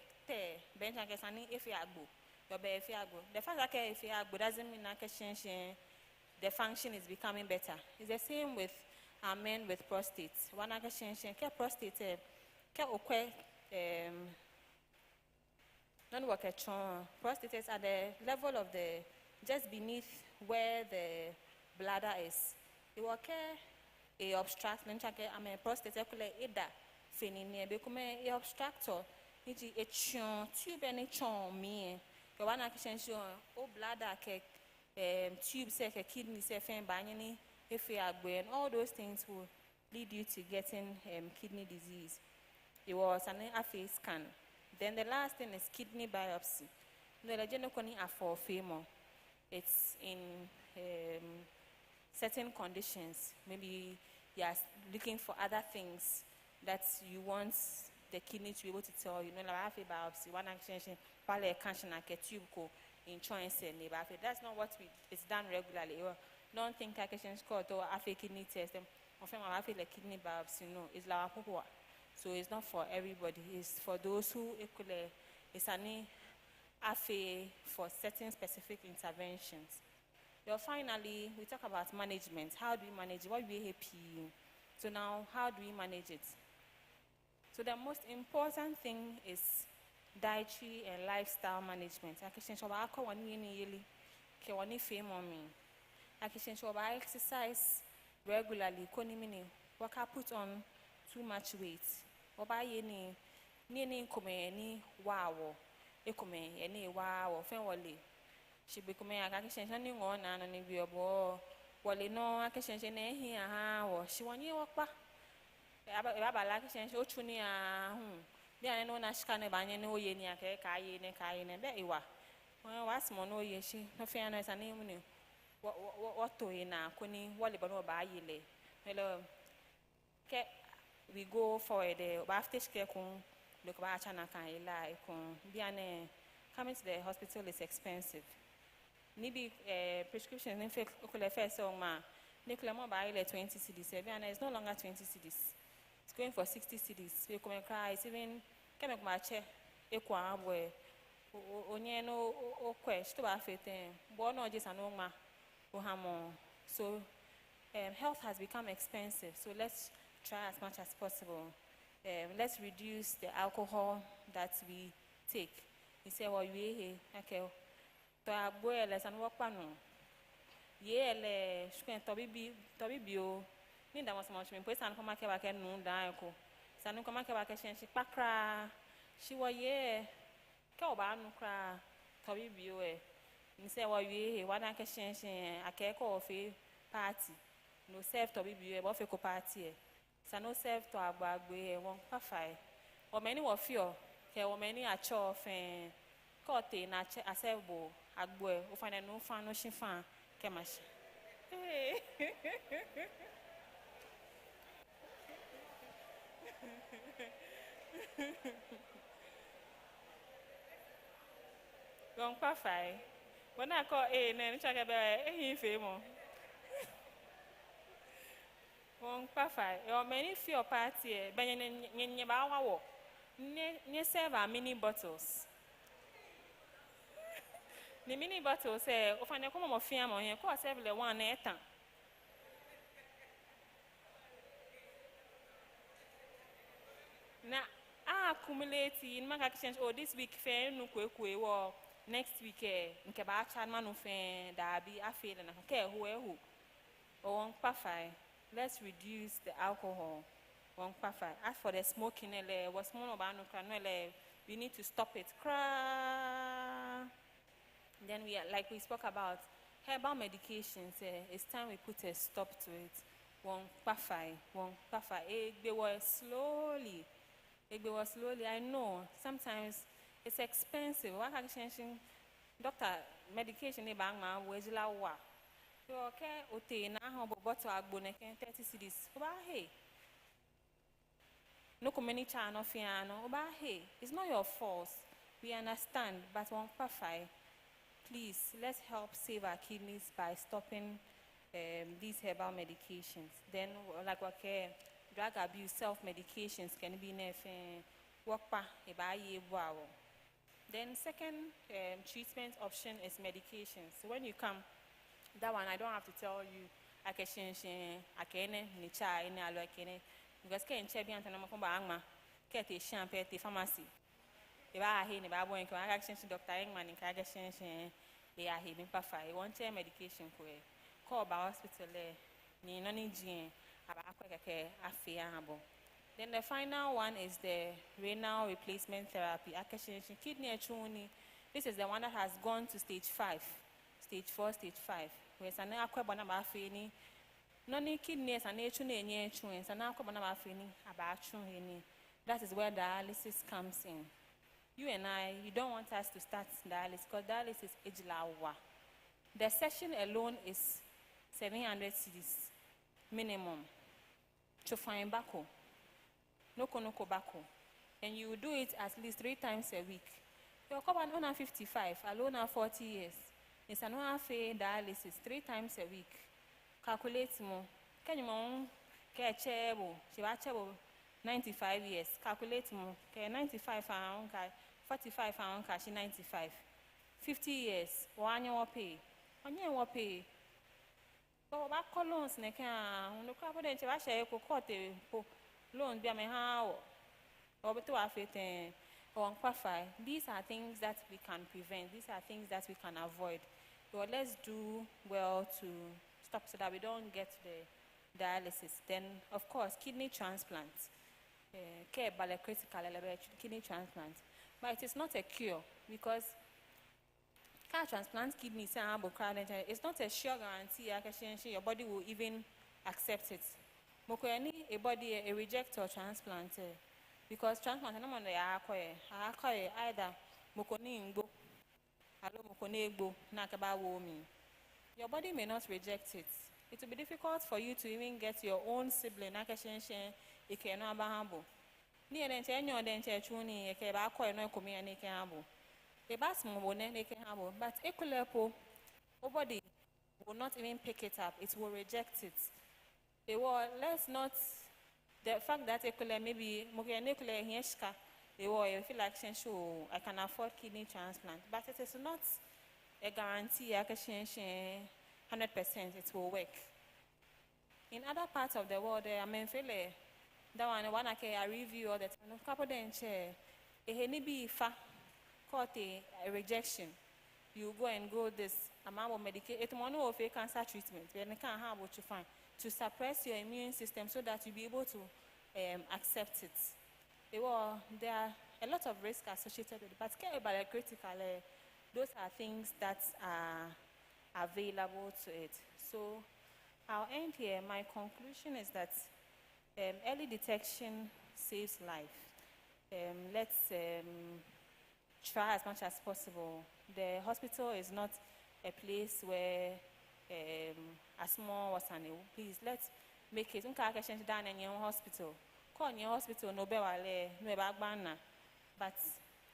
Speaker 3: bench and if you agbo, your be if you agbo. The fact that if you agbo doesn't mean occasion the function is becoming better. It's the same with our men with prostate. One occasion, prostate, non work at prostates at the level of the just beneath where the bladder is. It will a obstruct, I mean prostate ida fenin become a obstructor. It is a tube and a chon me. The one occasion oh bladder tube say kidney say fan banyani if you are going, all those things will lead you to getting kidney disease. It was an AFA scan. Then the last thing is kidney biopsy. No, the general for female. It's in certain conditions. Maybe you are looking for other things that you want the kidney to be able to tell you. No, like AFA biopsy, one action, probably a cancer like a tube co in choice and that's not what it's done regularly. Don't think I can score to AFA kidney test. Often I feel like kidney biopsy. No, it's like so it's not for everybody. It's for those who it's an AFA for certain specific interventions. Then finally, we talk about management. How do we manage it? What we happy? So now, how do we manage it? So the most important thing is dietary and lifestyle management. I can change over one yearly. Can one fame on me? I can change over exercise regularly. Konimini, what I put on too much weight. Oba yeni ni come ni wow e come any wow fen wale she be come aga kishen ni ngon na ni bi obo wale no akishen na ehi aha wo she wonye wokpa e ba la kishen o chuni a dia no na shika ne banye ne oye ni aka ka ye ne be iwa won was mo no ye she no fe na sane mu ni what to ina kuni wale ba no ba yele hello ke we go forward after care look about chana kan ila biane coming to the hospital is expensive. Nibi prescription in fact first song ma Nicola mobile 20 cedis. Biane is no longer 20 cedis. It's going for 60 cedis. We come and cry. It's even come and match equa boy. Onye no o question to ba fete. But no just an ma ohamo. So health has become expensive. So let's try as much as possible. Let's reduce the alcohol that we take. You say, well, you okay. To a boy, let's work on. Yeah, le tobi bio. Ninda was much me. Pues and come back here no da ko. Sanu come back here she pakra. She was yeah. Ka oba no kra tobi bio e. You say, well, you one I can change a cake of a party. No serve tobi bio e bo fe ko party e. Sano serve to agbagbe won pafai o many of you ke o many a cho fen kote na asebo agbo o fa na no fa no shifan ke mash won pafai when I call na ni chaka be ehin fe mo Wong pafai, your many few party, Benyan Yabawa, near serve mini bottles. The mini bottles say, of an economy of family, and course every one etan. Now, I accumulate in my exchange, or this week fair no quick or next week, in Kabacha Manufen, Darby, I feel and I care who. Wong pafai. Let's reduce the alcohol. As for the smoking, what's more about we need to stop it. Then like we spoke about herbal medications. It's time we put a stop to it. They were slowly. I know sometimes it's expensive. Doctor medication okay, ote na ho bottle agbone ken 30 cedis. Oba hey. No community channel fiano. Oba hey. It's not your fault. We understand, but one pafai. Please, let's help save our kidneys by stopping these herbal medications. Then like okay, drug abuse, self-medications can be nefe work pa eba ye wow. Then second treatment option is medications. So when you come That one I don't have to tell you. I can change. I can ni cha any alo can because can check be antana mo ba angma. Ke te champion te pharmacy. E ba he ne ba bo en ko aga change Dr. Engman ni ka aga change e a he me pa fa. E want medication ko e. Call ba hospital ni no ni gin aba akwa afia abo. Then the final one is the renal replacement therapy. Kidney achuni. This is the one that has gone to stage 5, stage 4, stage 5. Where sana akwa bana ba afini. No ni kidney sana achuni enye achuni. Sana akwa bana ba afini aba achuni. That is where dialysis comes in. You and I, you don't want us to start dialysis because dialysis is ejlawa. The session alone is 700 cedis minimum. To find bako. No bako. And you do it at least 3 times a week. You're covered on 55, alone at 40 years. It's an dialysis 3 times a week. Calculate more. Can you get chebo? She was 95 years. Calculate more. 95 and 45 and she 95. 50 years. 1 year pay. 1 year pay. But back loans ne can no crap then I share loans be how or to or these are things that we can prevent, these are things that we can avoid. So let's do well to stop so that we don't get the dialysis. Then of course kidney transplant. Care critical kidney transplant. But it is not a cure because car transplant kidneys it's not a sure guarantee your body will even accept it. A body a reject or transplant because transplant either your body may not reject it. It will be difficult for you to even get your own sibling but equilepo, nobody will not even pick it up. It will reject it. Let's not, the fact that maybe they feel like I can afford kidney transplant, but it is not a guarantee 100% it will work. In other parts of the world, I mean, that one I review all the time. Couple caught a rejection. You go and go this amount of medication. It's one of a cancer treatment. Then you can't have what you find to suppress your immune system so that you'll be able to accept it. There are a lot of risks associated with it, but critical. Those are things that are available to it. So I'll end here. My conclusion is that early detection saves life. Let's try as much as possible. The hospital is not a place where a small was an please let's make it down in your hospital. Call your hospital no but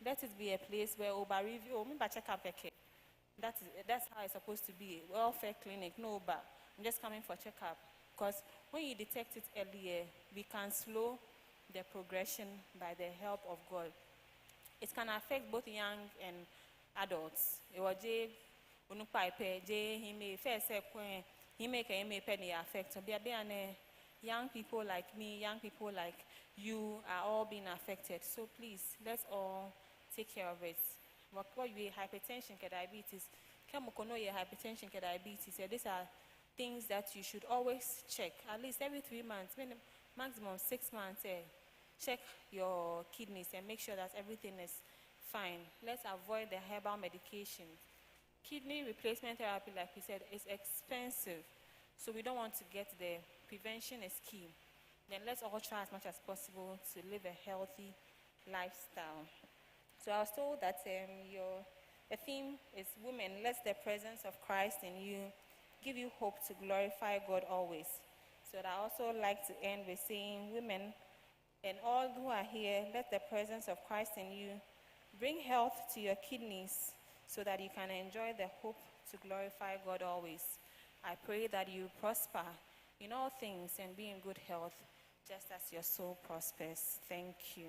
Speaker 3: let it be a place where over review check up. That's how it's supposed to be. Welfare clinic, no but I'm just coming for checkup. Because when you detect it earlier, we can slow the progression by the help of God. It can affect both young and adults. He may penny affect. So young people like me, young people like you are all being affected. So please, let's all take care of it. What you hypertension, diabetes, hypertension, diabetes. These are things that you should always check at least every 3 months, maximum 6 months. Check your kidneys and make sure that everything is fine. Let's avoid the herbal medication. Kidney replacement therapy, like we said, is expensive. So we don't want to get there. Prevention is key. Then let's all try as much as possible to live a healthy lifestyle. So I was told that the theme is women, let the presence of Christ in you give you hope to glorify God always. So I'd also like to end with saying, women, and all who are here, let the presence of Christ in you bring health to your kidneys so that you can enjoy the hope to glorify God always. I pray that you prosper in all things and be in good health, just as your soul prospers. Thank you.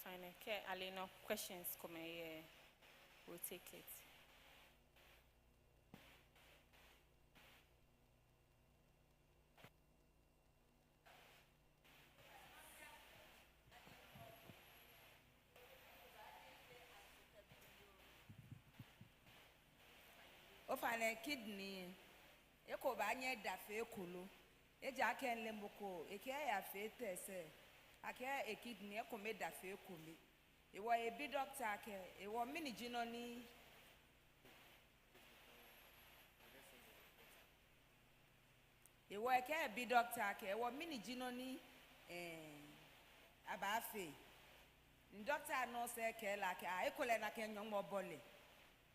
Speaker 3: Fine. Share Alina questions come here. We'll take it.
Speaker 4: Ofane kidney eko banye dafe kulu eja ken lemboko eke ya fe tese ake e kidney eko me dafe kulu ewo e bi doctor ake ewo mini jino ni ewo eke e bi doctor ake ewo mini jino ni abafe doctor no se ke la ke ekole na ke nyom obole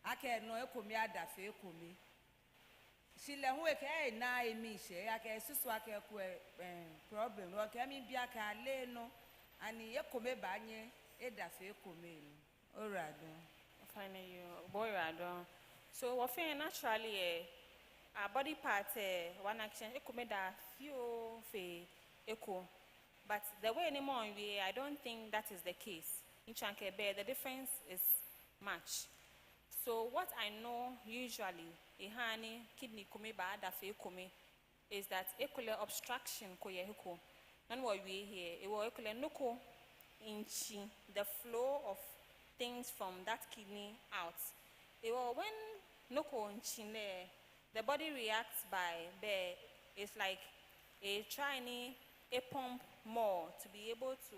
Speaker 4: ake no ekomi adafe ekomi sile hu eke na emi se ake susu ake ku problem o ke mi bia ka le no ani ekome banye edafe ekomi no orado
Speaker 3: Fine, you boy radon. So what thing naturally our body part one action it could make that few fe echo. But the way anymore we I don't think that is the case. In Chanke Bear, the difference is much. So what I know usually a honey kidney kume ba da fe kume is that equal obstruction ko ye hiko. None what we here it will equal noko inchi the flow of things from that kidney out. It will when noko inchi there the body reacts by the it's like a trying a pump more to be able to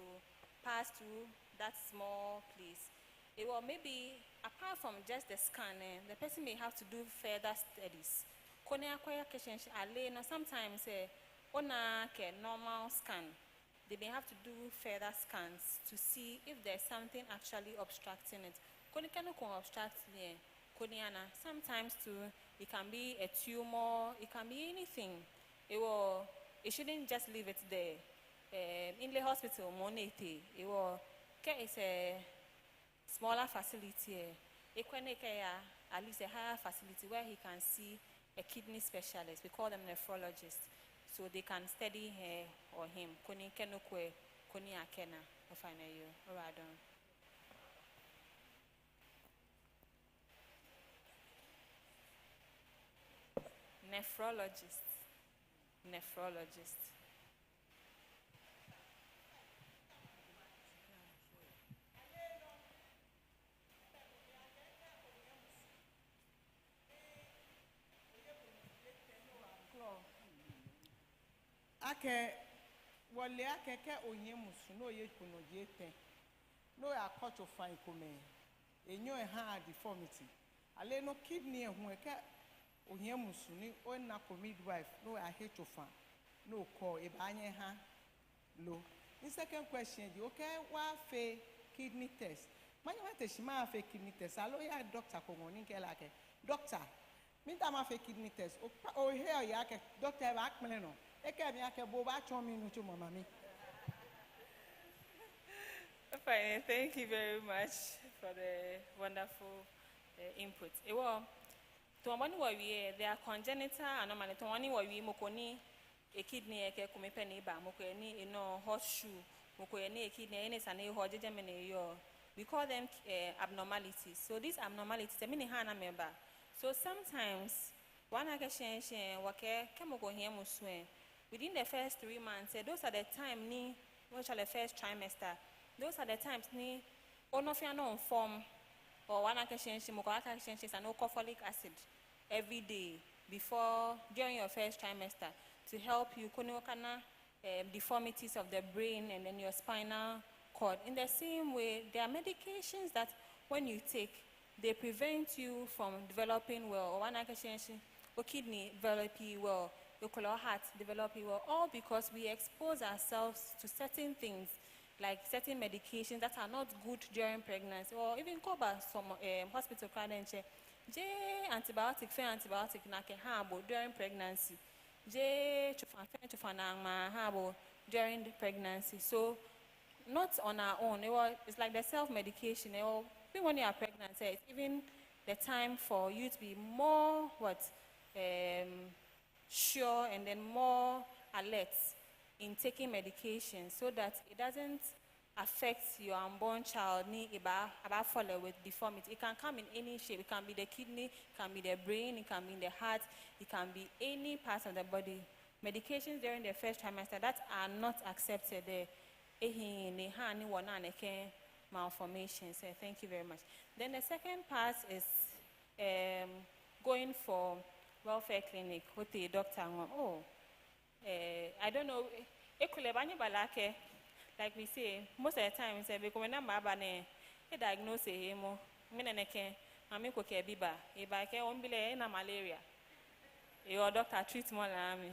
Speaker 3: pass through that small place. It will maybe apart from just the scan, the person may have to do further studies. Sometimes on a normal scan, they may have to do further scans to see if there's something actually obstructing it. Sometimes too, it can be a tumor, it can be anything. It shouldn't just leave it there. In the hospital, it's a smaller facility. At least a higher facility where he can see a kidney specialist. We call them nephrologists. So they can study her or him. Nephrologist.
Speaker 5: ake wole ake ke onye musu no ye kuno jete no ya kocho fine kome enyo ha deformity ale no kidney hu ke onye musu ni o na ko midwife no ya hecho fan no call e banye ha lo. The second question di okay wa fe kidney test manya mate shima fe kidney test alo ya doctor ko ngoni ke la ke doctor minta ma fe kidney test o here ya ke doctor ba akmele no
Speaker 3: Fine, thank you very much for the wonderful input. There are congenital anomalies. A kidney eke kumepeni ba mokweni ino horseshoe mokweni a kidney we call them abnormalities. So these abnormalities I mean hana member. So sometimes one occasion wake kemoko here muswe within the first 3 months, those are the time ni which are the first trimester. Those are the times ni onofiano form or one occasion is an alcoholic acid every day before during your first trimester to help you deformities of the brain and then your spinal cord. In the same way, there are medications that when you take, they prevent you from developing well or one occasion or kidney developing well. Your heart developing well, all because we expose ourselves to certain things like certain medications that are not good during pregnancy or even cover some hospital credential. Antibiotic during pregnancy. During the pregnancy. So not on our own. It's like the self-medication. When you are pregnant, it's even the time for you to be more sure and then more alert in taking medication so that it doesn't affect your unborn child ni about follow with deformity. It can come in any shape. It can be the kidney, it can be the brain, it can be the heart, it can be any part of the body. Medications during the first trimester that are not accepted there. Malformation. So thank you very much. Then the second part is going for welfare clinic with the doctor. I don't know. Like we say, most of the time, we come na mabane. A diagnose hemo. Mineneke. Mami koke biba. Ibake ombile na malaria. Your doctor treats more than me.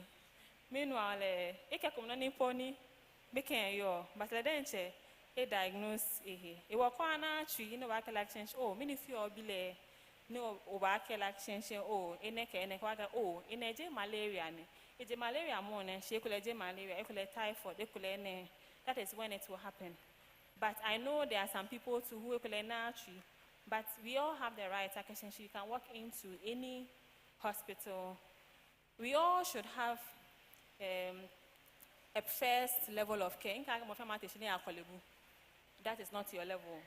Speaker 3: Meanwhile, eke come na ni pony. Beken yo. But the denche. A diagnose it was corner tree, you know, back election. Oh, many few obile no back election. Oh, in a oh, in a malaria. It's a malaria morning, she could malaria, typhoid, that is when it will happen. But I know there are some people too who could tree, but we all have the right. You can walk into any hospital. We all should have a first level of care. That is not your level.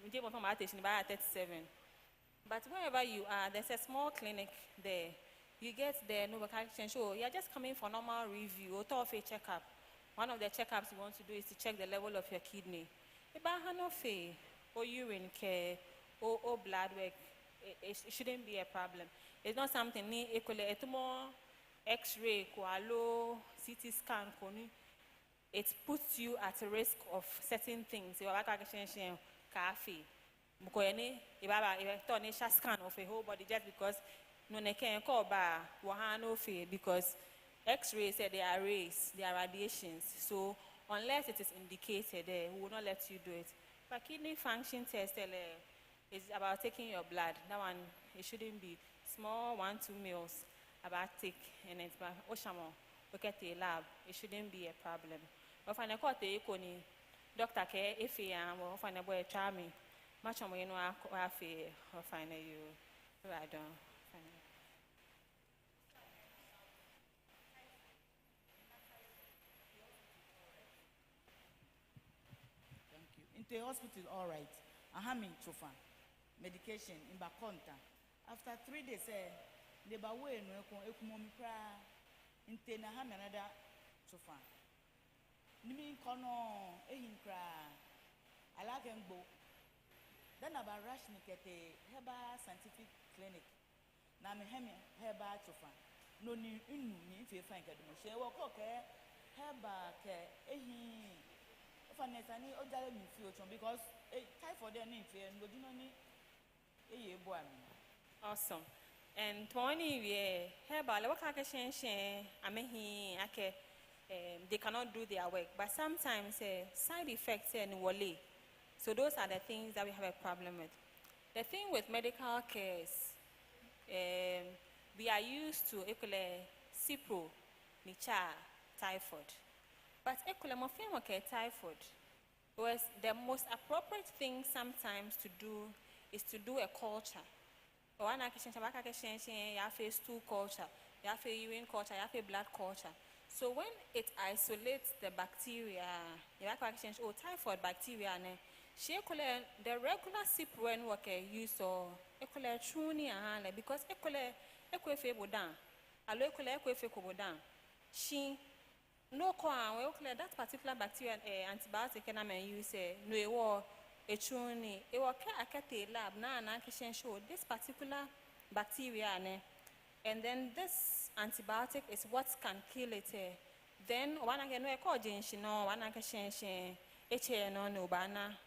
Speaker 3: 37. But wherever you are, there's a small clinic there. You get there, no show. You're just coming for normal review or a checkup. One of the checkups you want to do is to check the level of your kidney. Or urine care, or blood work. It shouldn't be a problem. It's not something more X-ray, CT scan, it puts you at a risk of certain things. You are cafe. You scan of a whole body just because no can call because X-ray said they are rays, they are radiations. So unless it is indicated, we will not let you do it. But kidney function test is about taking your blood. That one it shouldn't be small 1-2 mils about take and it's Oshamo. Look at the lab. It shouldn't be a problem. But when I call the econi, doctor care if you am find a boy charming, much more you know I feel or find you. I don't.
Speaker 4: Thank you. In the hospital, all right. Ahami chofa, medication in Bakonta. After 3 days, the bawe no ekumomikra. In the Naham another chofa. Nimi kono ehinkra. Alagembo. Then about rush nikete heba scientific clinic. Na me heba chofa. No ni inu ni fi fa nka dum. She wo ko ke heba ke ehi. Ofa nesani o dare mi fi ochon because typhoid dey ni fi en godino ni eye bo ami.
Speaker 3: Awesome. And 20 years, they cannot do their work. But sometimes side effects and wale. So those are the things that we have a problem with. The thing with medical care is we are used to Cipro, Nicha, typhoid. But typhoid was the most appropriate thing sometimes to do is to do a culture. You have a stool culture, you have a urine culture, you have a blood culture. So when it isolates the bacteria, you have to change typhoid bacteria, the regular Cipro work use or truly because she no that particular bacteria antibiotic and use no a truly it will care lab now show this particular bacteria and then this antibiotic is what can kill it. Then one again no call no one can no bana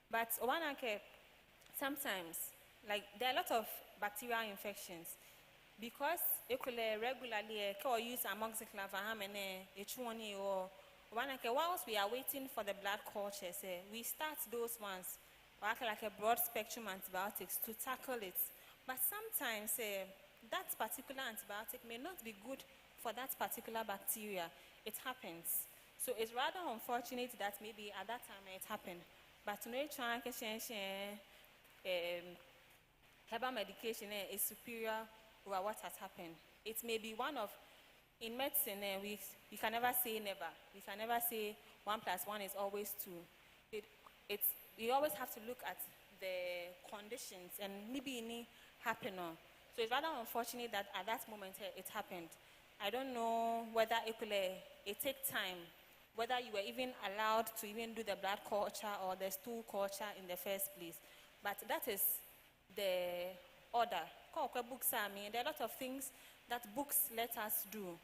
Speaker 3: but one sometimes like there are a lot of bacterial infections because regularly use amoxiclav and a or whilst we are waiting for the blood cultures, we start those ones like a broad spectrum antibiotics to tackle it. But sometimes that particular antibiotic may not be good for that particular bacteria. It happens. So it's rather unfortunate that maybe at that time it happened. But to know herbal medication is superior over what has happened. It may be one of in medicine, we can never say never. We can never say 100% 1 + 1 is always 2. You always have to look at the conditions and maybe any happen on. So it's rather unfortunate that at that moment it happened. I don't know whether it take time, whether you were even allowed to even do the blood culture or the stool culture in the first place. But that is the order. Books, there are a lot of things that books let us do.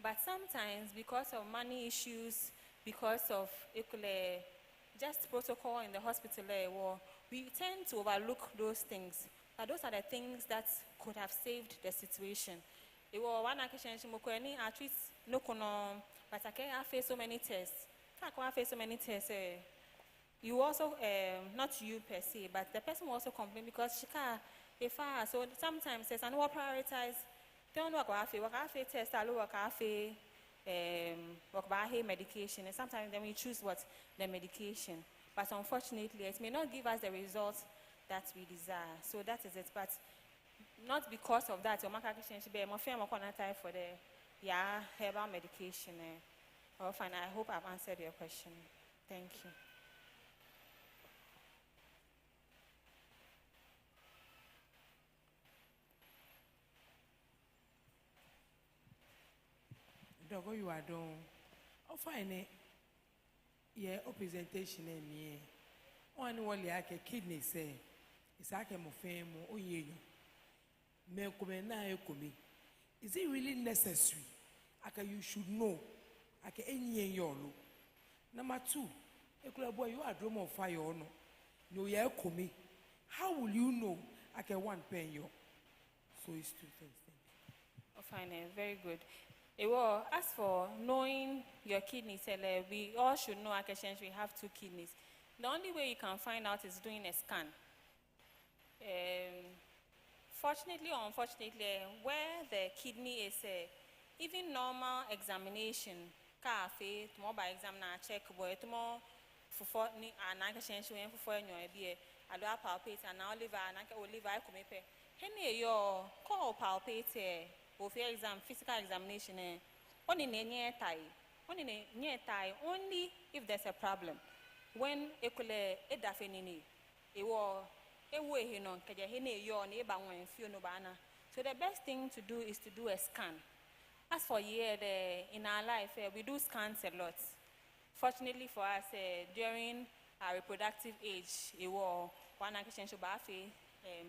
Speaker 3: But sometimes, because of money issues, because of just protocol in the hospital, we tend to overlook those things. But those are the things that could have saved the situation. It was one occasion, I treat no kono, but I can't face so many tests. I can't face so many tests. You also, not you per se, but the person will also complain because she can't. So sometimes says, I know what prioritize. Don't work test, I work medication, and sometimes then we choose what the medication. But unfortunately, it may not give us the results that we desire. So that is it. But not because of that, your medication should be more fair for the herbal medication. Fine. I hope I've answered your question. Thank you.
Speaker 6: Dogo you are doing. Oh fine. Yeah, o presentation me. One wali ake kidney say. It's ake mo fame o ye. Me come na e come. Is it really necessary? Ake you should know. Ake enye yolo. Number 2, ekula boy you are drum of fire or no. No ye come. How will you know? Ake one pen yo. So it's 2 things.
Speaker 3: Oh fine, very good. As for knowing your kidneys, we all should know we have 2 kidneys. The only way you can find out is doing a scan. Fortunately or unfortunately, where the kidney is, even normal examination, mobile exam na check boy, palpate and now liver your call palpate. Exam, physical examination, only if there's a problem. When so the best thing to do is to do a scan. As for in our life, we do scans a lot. Fortunately for us, during our reproductive age, one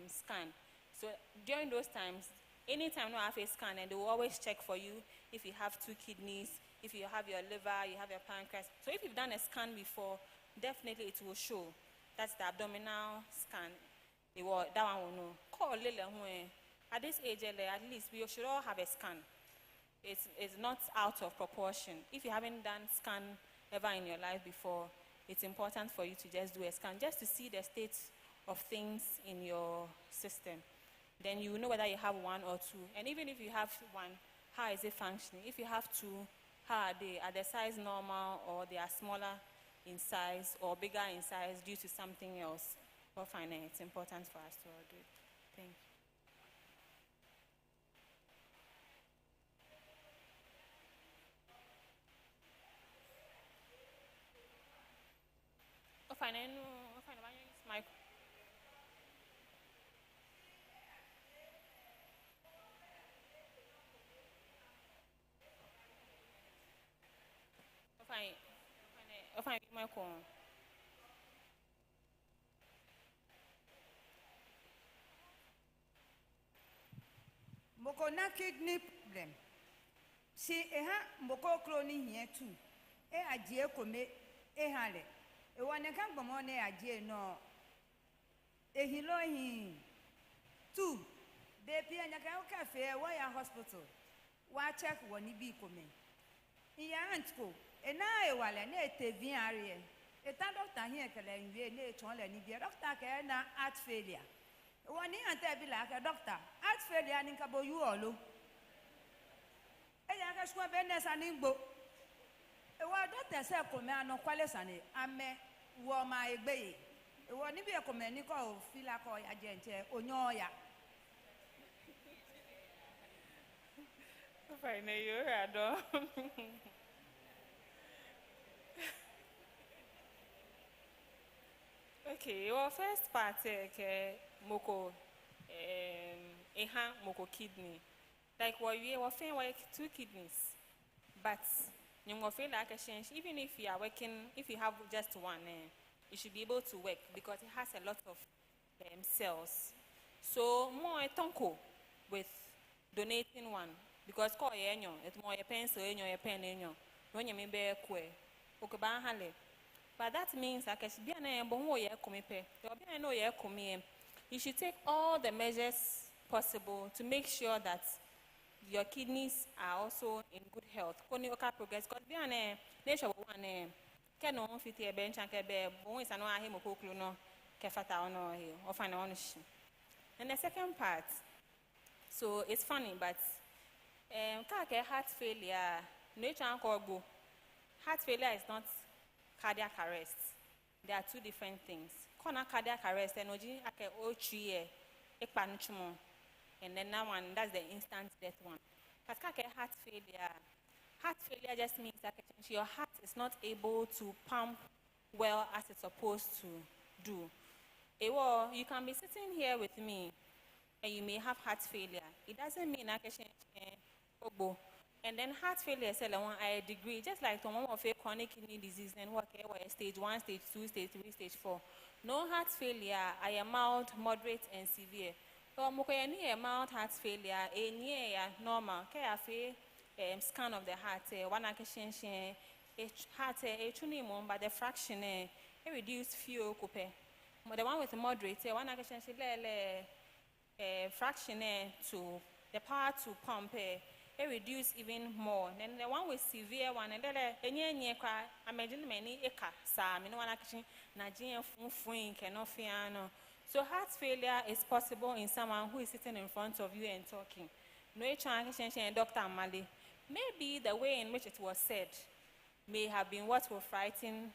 Speaker 3: scan. So during those times, anytime you have a scan, and they will always check for you if you have 2 kidneys, if you have your liver, you have your pancreas. So if you've done a scan before, definitely it will show. That's the abdominal scan. That one will know. At this age, at least we should all have a scan. It's not out of proportion. If you haven't done scan ever in your life before, it's important for you to just do a scan, just to see the state of things in your system. Then you will know whether you have 1 or 2. And even if you have 1, how is it functioning? If you have 2, how are they? Are the size normal, or they are smaller in size or bigger in size due to something else? Well, fine, it's important for us to all do it. Thank you. Oh, fine, I use my. Fine, my call.
Speaker 4: Moko na kidney problem. Si moko chronic here too. Ajie kome hale. Wane kan gbomo na ajie no. Hilo hi. 2. De pia nyaka o cafe wire hospital. Wa check woni bi kome. Iya antko. Ena wale na etevin are. Eta doctor here kele nwie na echon le ni bi doctor ke na heart failure. Woni ante bi la ka doctor heart failure ni ka bo yu olo. Eya ka swa be nesa ni gbo. Ewa doctor se kome ano kwale sane ame wo ma egbe. Ewo ni bi e kome ni ko fila ko ya je nche onyo ya.
Speaker 3: Fine, you are Okay, well, first part, moko, moko kidney. Like, we are working like 2 kidneys, but you will feel like a change. Even if you are working, if you have just one, you should be able to work because it has a lot of cells. So more a tonko with donating one because call it's more a pencil in your pen in your when you may be a queer. But that means I can be an bongo ye comipe. I know ye comi. You should take all the measures possible to make sure that your kidneys are also in good health. Koni oka progress because be an nature one can no fit a bench and kebe bon is no ahim okoklu no kefata ono he or find on. And the second part, so it's funny, but heart failure, nature and go. Heart failure is not cardiac arrest. There are 2 different things. Cardiac arrest, energy, and then that one, that's the instant death one. But heart failure just means that your heart is not able to pump well as it's supposed to do. You can be sitting here with me and you may have heart failure. It doesn't mean I can change. And then heart failure is a degree, just like the one of a chronic kidney disease and stage 1, stage 2, stage 3, stage 4. No heart failure, I am mild, moderate, and severe. So any mild heart failure, a near normal, scan of the heart, one occasion, heart, a tunimum, but the fraction, a reduced fuel coupe. The one with moderate, one occasion, fraction to the power to pump. It reduce even more. Then the one with severe one, and then any cry, imagine many eka, some, no one action, Nigerian fun cannot fiano. So heart failure is possible in someone who is sitting in front of you and talking. No chance, and Dr. Mali. Maybe the way in which it was said may have been what will frighten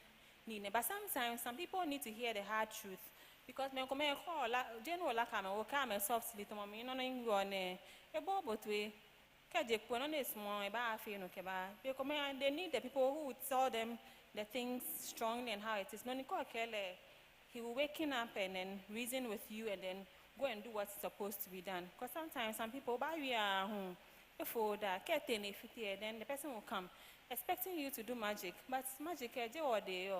Speaker 3: Nina, but sometimes some people need to hear the hard truth. Because me come call general la come o come soft little mommy no no on a bobo to they need the people who would tell them the things strongly and how it is. He will waking up and then reason with you and then go and do what's supposed to be done. Because sometimes some people buy we are home before that then the person will come expecting you to do magic. But magic or day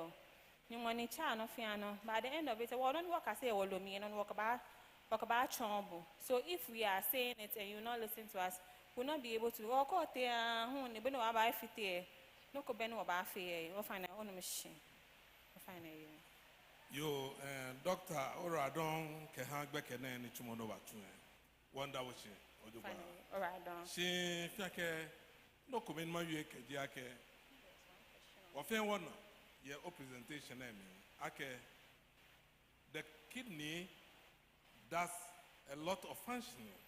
Speaker 3: you want to channel fiano. By the end of it, well, don't walk I say all me and don't walk about trouble. So if we are saying it and you not listen to us, will not be able to walk out there, who never know about it. No, go bend about fear, or find our own machine.
Speaker 1: Yo, Doctor, or I don't can hang back and then it's one over two. Wonder what she or do.
Speaker 3: All right, don't.
Speaker 1: She, no comment my week, Jacke. Or fair one, yeah, presentation. The kidney does a lot of functioning,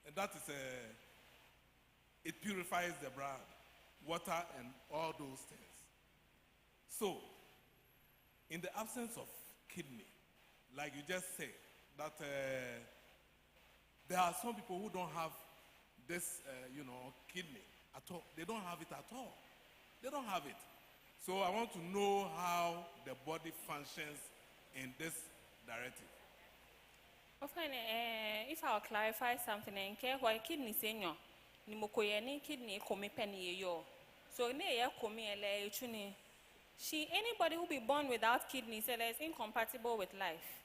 Speaker 1: and that is it purifies the blood, water, and all those things. So, in the absence of kidney, like you just said, that there are some people who don't have this, kidney at all. They don't have it at all. They don't have it. So I want to know how the body functions in this directive.
Speaker 3: If I'll clarify something, and care why kidney senior. Ni kidney come penny yo. So ne come anybody who be born without kidney cell is incompatible with life.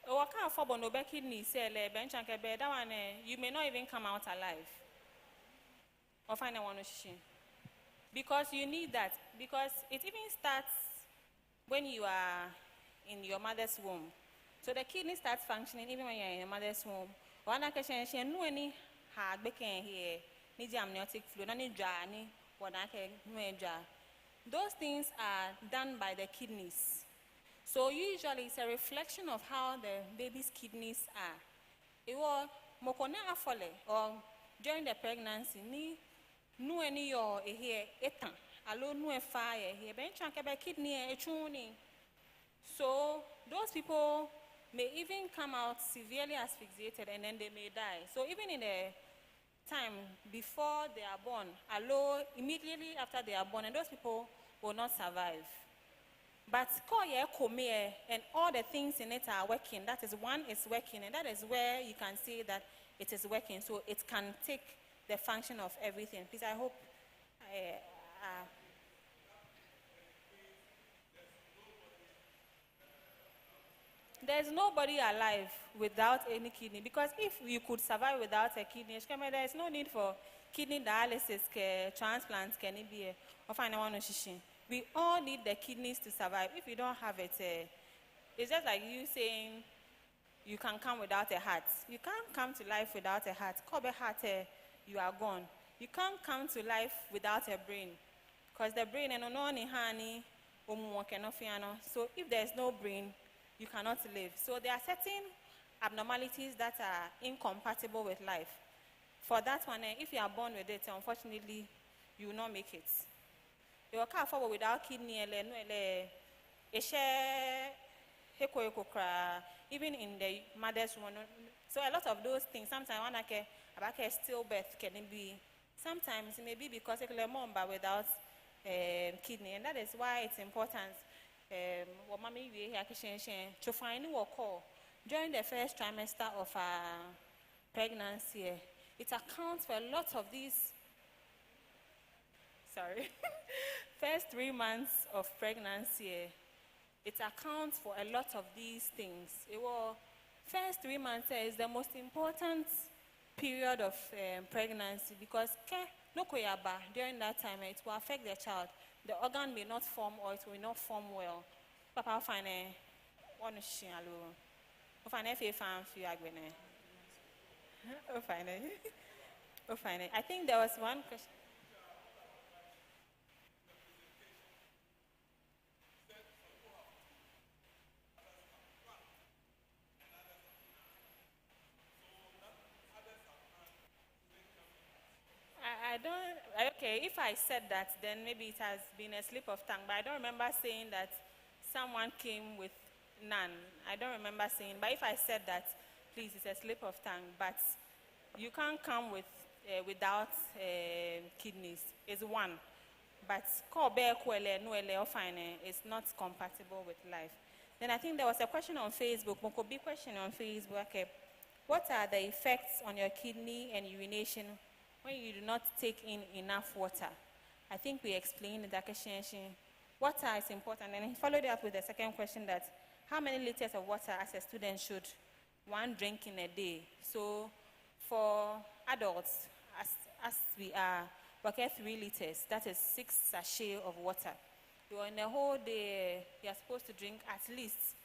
Speaker 3: Or can't for no kidney cell bench and that one you may not even come out alive. Or find one because you need that because it even starts when you are in your mother's womb. So the kidney starts functioning even when you're in your mother's womb. One occasion she knew any hard baking here, need amniotic fluid, any journey, what I can jar. Those things are done by the kidneys. So usually it's a reflection of how the baby's kidneys are. It was mokone afole or during the pregnancy ni nu any your here etan alo nu e fire here ben chanke kidney e tuning. So those people may even come out severely asphyxiated and then they may die. So even in the time before they are born, immediately after they are born, and those people will not survive. But and all the things in it are working. That is, one is working, and that is where you can see that it is working. So it can take the function of everything. Please, I hope. There's nobody alive without any kidney, because if you could survive without a kidney, there is no need for kidney dialysis, transplants, we all need the kidneys to survive. If you don't have it, it's just like you saying you can come without a heart. You can't come to life without a heart. Kobe heart, you are gone. You can't come to life without a brain, because the brain and so if there's no brain, you cannot live. So there are certain abnormalities that are incompatible with life. For that one, if you are born with it, unfortunately, you will not make it. You will come forward without kidney, even in the mother's womb. So a lot of those things, sometimes when I stillbirth can be, sometimes it may be because it's a mom but without kidney, and that is why it's important. What mommy we to find what call during the first trimester of pregnancy. It accounts for a lot of these. First 3 months of pregnancy. It accounts for a lot of these things. It will, first 3 months is the most important period of pregnancy, because during that time it will affect the child. The organ may not form, or it will not form well. Papa, I'll find one share alone. I'll find if you found few agreement. I'll find it. I think there was one question. I don't, okay, if I said that, then maybe it has been a slip of tongue, but I don't remember saying that someone came with none. I don't remember saying, but if I said that, please, it's a slip of tongue. But you can't come with without kidneys. It's one. But it's not compatible with life. Then I think there was a question on Facebook, Mokobi question on Facebook. Okay. What are the effects on your kidney and urination when you do not take in enough water? I think we explained that. Water is important, and he followed it up with the second question, that how many liters of water as a student should one drink in a day? So for adults, as we are, we get 3 liters. That is 6 sachets of water. You are in a whole day, you are supposed to drink at least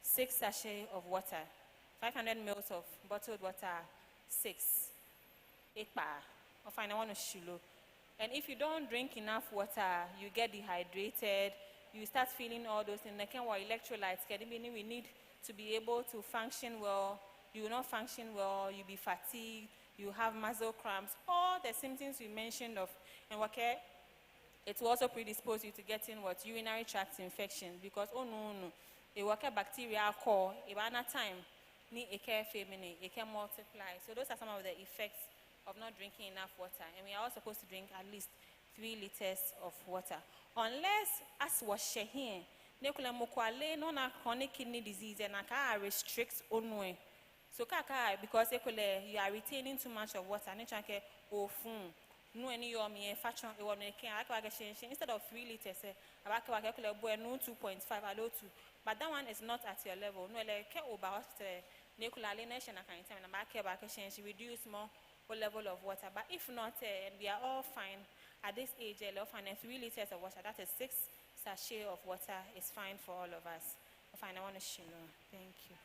Speaker 3: 6 sachets of water. 500 mils of bottled water, 6. 8 bar. Or find one shilo. And if you don't drink enough water, you get dehydrated, you start feeling all those things. Like electrolytes, we need to be able to function well. You will not function well, you'll be fatigued, you have muscle cramps, all the symptoms we mentioned of, and it will also predispose you to getting urinary tract infections, because a bacteria core, time, it can multiply. So those are some of the effects of not drinking enough water, and we are all supposed to drink at least 3 liters of water, unless as was here, chronic kidney disease and restricts onwe. So because you are retaining too much of water, instead of 3 liters, 2.5, but that one is not at your level. Reduce more level of water. But if not, and we are all fine at this age, 3 liters of water, that is 6 sachets of water, is fine for all of us. Fine, I want to show you. Thank you.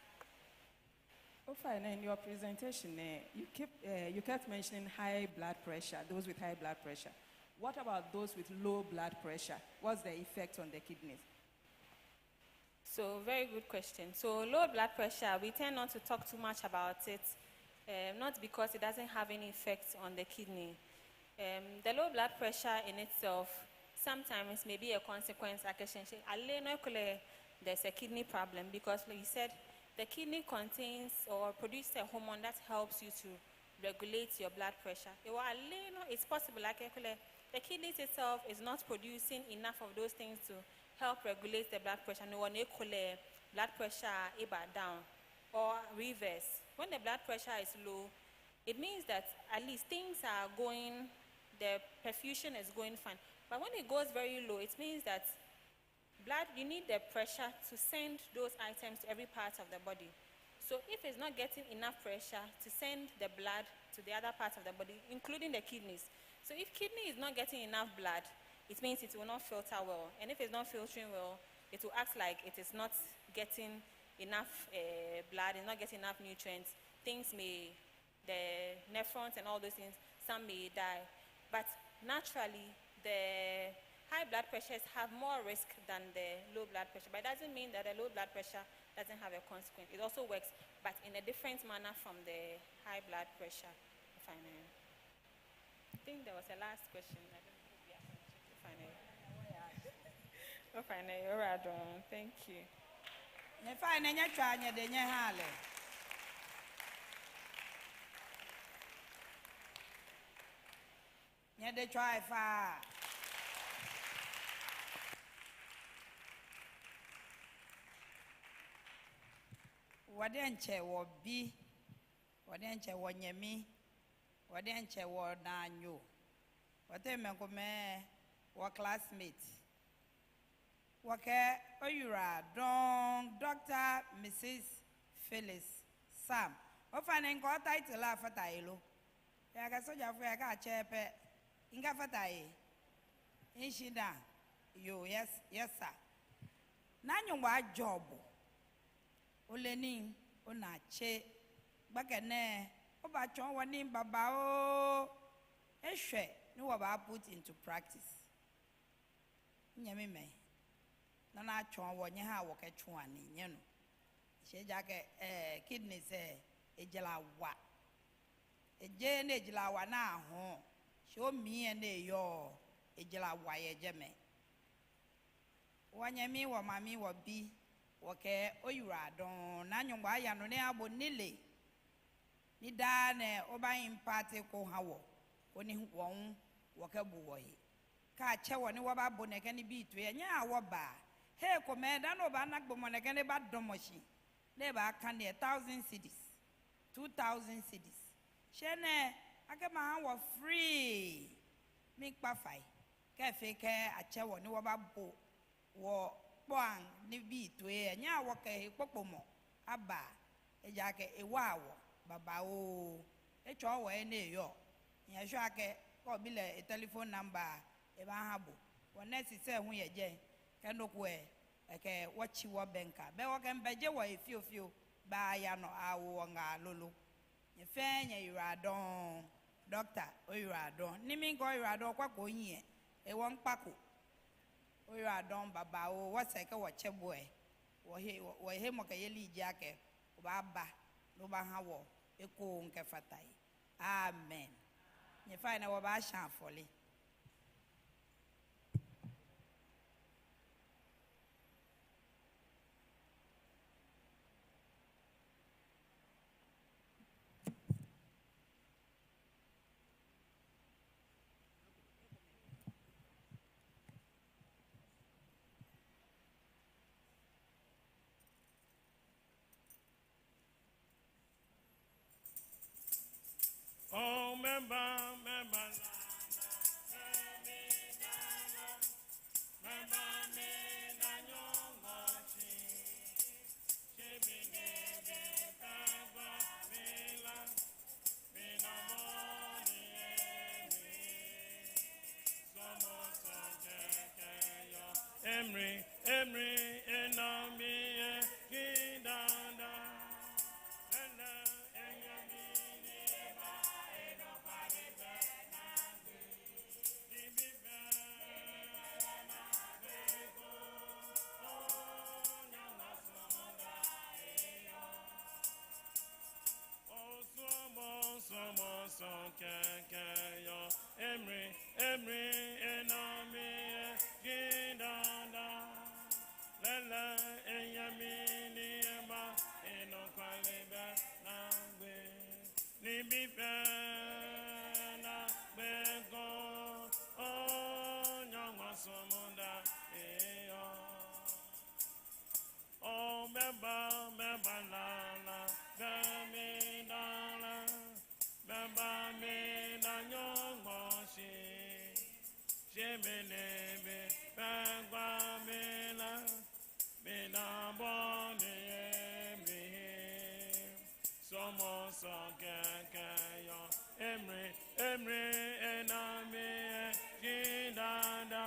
Speaker 7: Fine, in your presentation, you kept mentioning high blood pressure, those with high blood pressure. What about those with low blood pressure? What's the effect on the kidneys?
Speaker 3: So, very good question. So, low blood pressure, we tend not to talk too much about it, not because it doesn't have any effect on the kidney. The low blood pressure in itself sometimes may be a consequence. There's a kidney problem because, like you said, the kidney contains or produces a hormone that helps you to regulate your blood pressure. It's possible, the kidneys itself is not producing enough of those things to help regulate the blood pressure. No one blood pressure down or reverse. When the blood pressure is low, it means that at least things are going, the perfusion is going fine. But when it goes very low, it means that you need the pressure to send those items to every part of the body. So if it's not getting enough pressure to send the blood to the other parts of the body, including the kidneys. So if kidney is not getting enough blood, it means it will not filter well. And if it's not filtering well, it will act like it is not getting enough blood, it's not getting enough nutrients. The nephrons and all those things, some may die. But naturally, the high blood pressures have more risk than the low blood pressure. But it doesn't mean that the low blood pressure doesn't have a consequence. It also works, but in a different manner from the high blood pressure, if I may. I think there was a last question. I don't know if we are finished. If I may. If I may, all right, thank you.
Speaker 4: If I know you're trying to do it, you try far. Wadenche wo bi, wadenche wo nyemi, wadenche wo nanyo. Wademe kome wo classmate. Wake oyura don Dr. Mrs. Phyllis Sam. Ofane nko title la fata ilo. Ya ka soja fu ya ka chepe. Inga fata e. Inshida. Yo, yes sir. Nanyo wa job. Oleni onache bagane oba chon wani baba o ehwe ni wo ba put into practice nyame me na chon wo nye ha wo ke chon ani nye no sheja ke kidney se ejela wa eje na ejela wa na ho show me na yo ejela wa ye jeme wanyami wo mami wo bi woke oyura don na nyongba ya no ne abo nile ni da ne oba impate ko hawo oni won woke bu woyi ka che woni wo ba bo ne kan bi tu ye nya wo ba he ko me da no ba na gbo mo ne kan ba domoshi ne ba kan 1,000 cedis 2,000 cedis shene ake ma wo free mi pa fai ke fe ke a che woni wo ba bo wo Bang ni bi to e nya wo ke popomo aba e ja ke e wa wo baba o e cho wo e na yo nya hwa ke ko bi le telephone number e ba ha bo wona si se hu ye je ke no ko e ke wo chi wo benka be wo ke mbeje wo e fiofio ba ya no awo nga lolo ye fe nya yura don doctor o yura don ni mi go yura don kwa ko yin e wo npako oyo adon baba o waseke wache boy wo he mo ka yeli jake o baba no ba ha wo eko nke fatai amen nye fa na wo ba sha fole
Speaker 1: Oh, member, Emry, enami, gidanda. Emry, enami, gidanda. Lala, enyamini, ema, enokwalebe, nangwe. Nibipe, na, bego, oh, nyangwa somunda, eyo. Como so yo emre enami jidada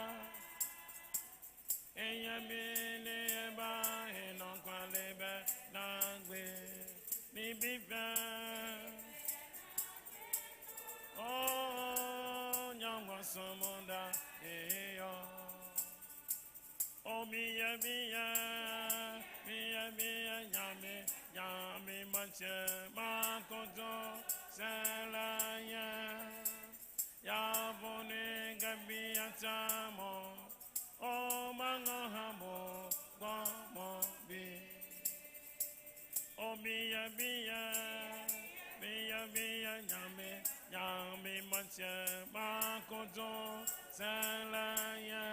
Speaker 1: enyamile ba enonkwalebe nagbe bibiba oh nyangwa somonda eyo oh mia nyame manche makoto selaya ya bone gabia tamo oh mango hamo gomo bi oh mia nyame manche makoto selaya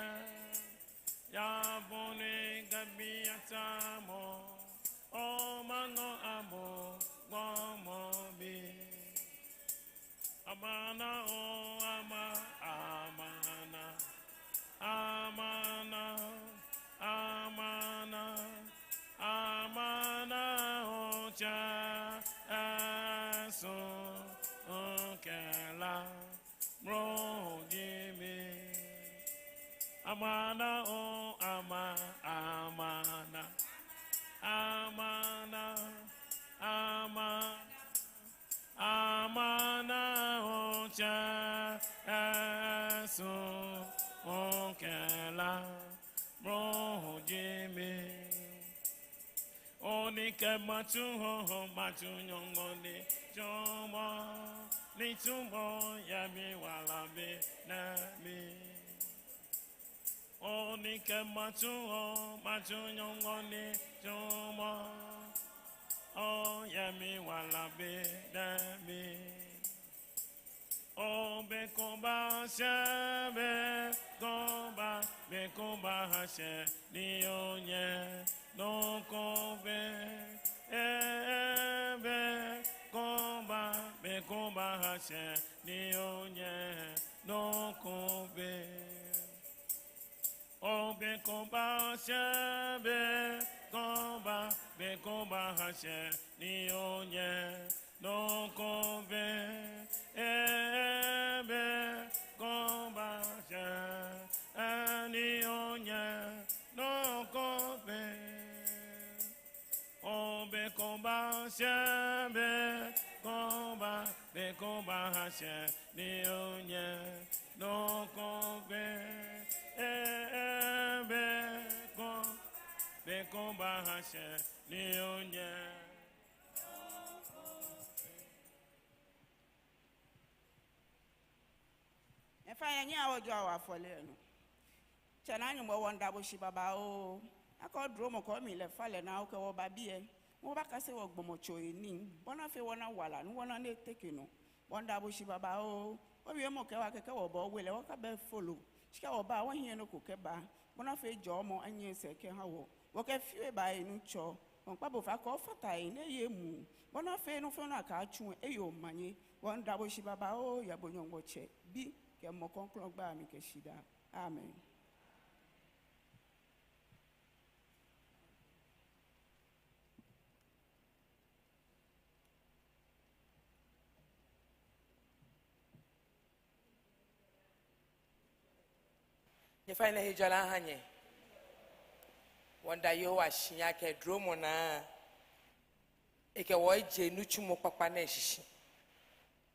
Speaker 1: ya bone gabia tamo oh mango amo gomo bi amana oh amana oh cha so okela bro jimi amana oh amana ocha so okela bro jimi oni ke matu nyongoni jomo ni tumbo ya mi wala be na mi oni ke matu nyongoni jomo oh ya mi wala be na mi oh be komba hashe ni onye no kombe be komba hashe ni onye no kombe oh be komba hashe ni onye no kombe be komba hashe ni onye no kombe oh be komba hashe ni onye no kombe be komba hashe ni onye
Speaker 8: if I know what you are for Leno. Chanani mo wanda boshi baba o. I call Dromo call me le fale na oke wo babie. Mo baka se wo gbomo choini. Bona fe wona wala no wona ne take no. Wanda boshi baba o. O wi mo ke wa keke wo bo wele wo ka be follow. Shika wo ba wo hie no koke ba. Bona fe jomo anye se ke ha wo. Wo ke fie ba enu cho. Won pa bo fa ko fatai na ye mu. Bona fe no fe na ka atwu e yo manye. Wanda boshi baba o ya bonyongo che. Bi ke mo konklo gba mi ke shida. Amen.
Speaker 6: You find a jala hanye. Wanda yo wa shinya ke dromo na. Eke wo je nuchumo papa na shishi.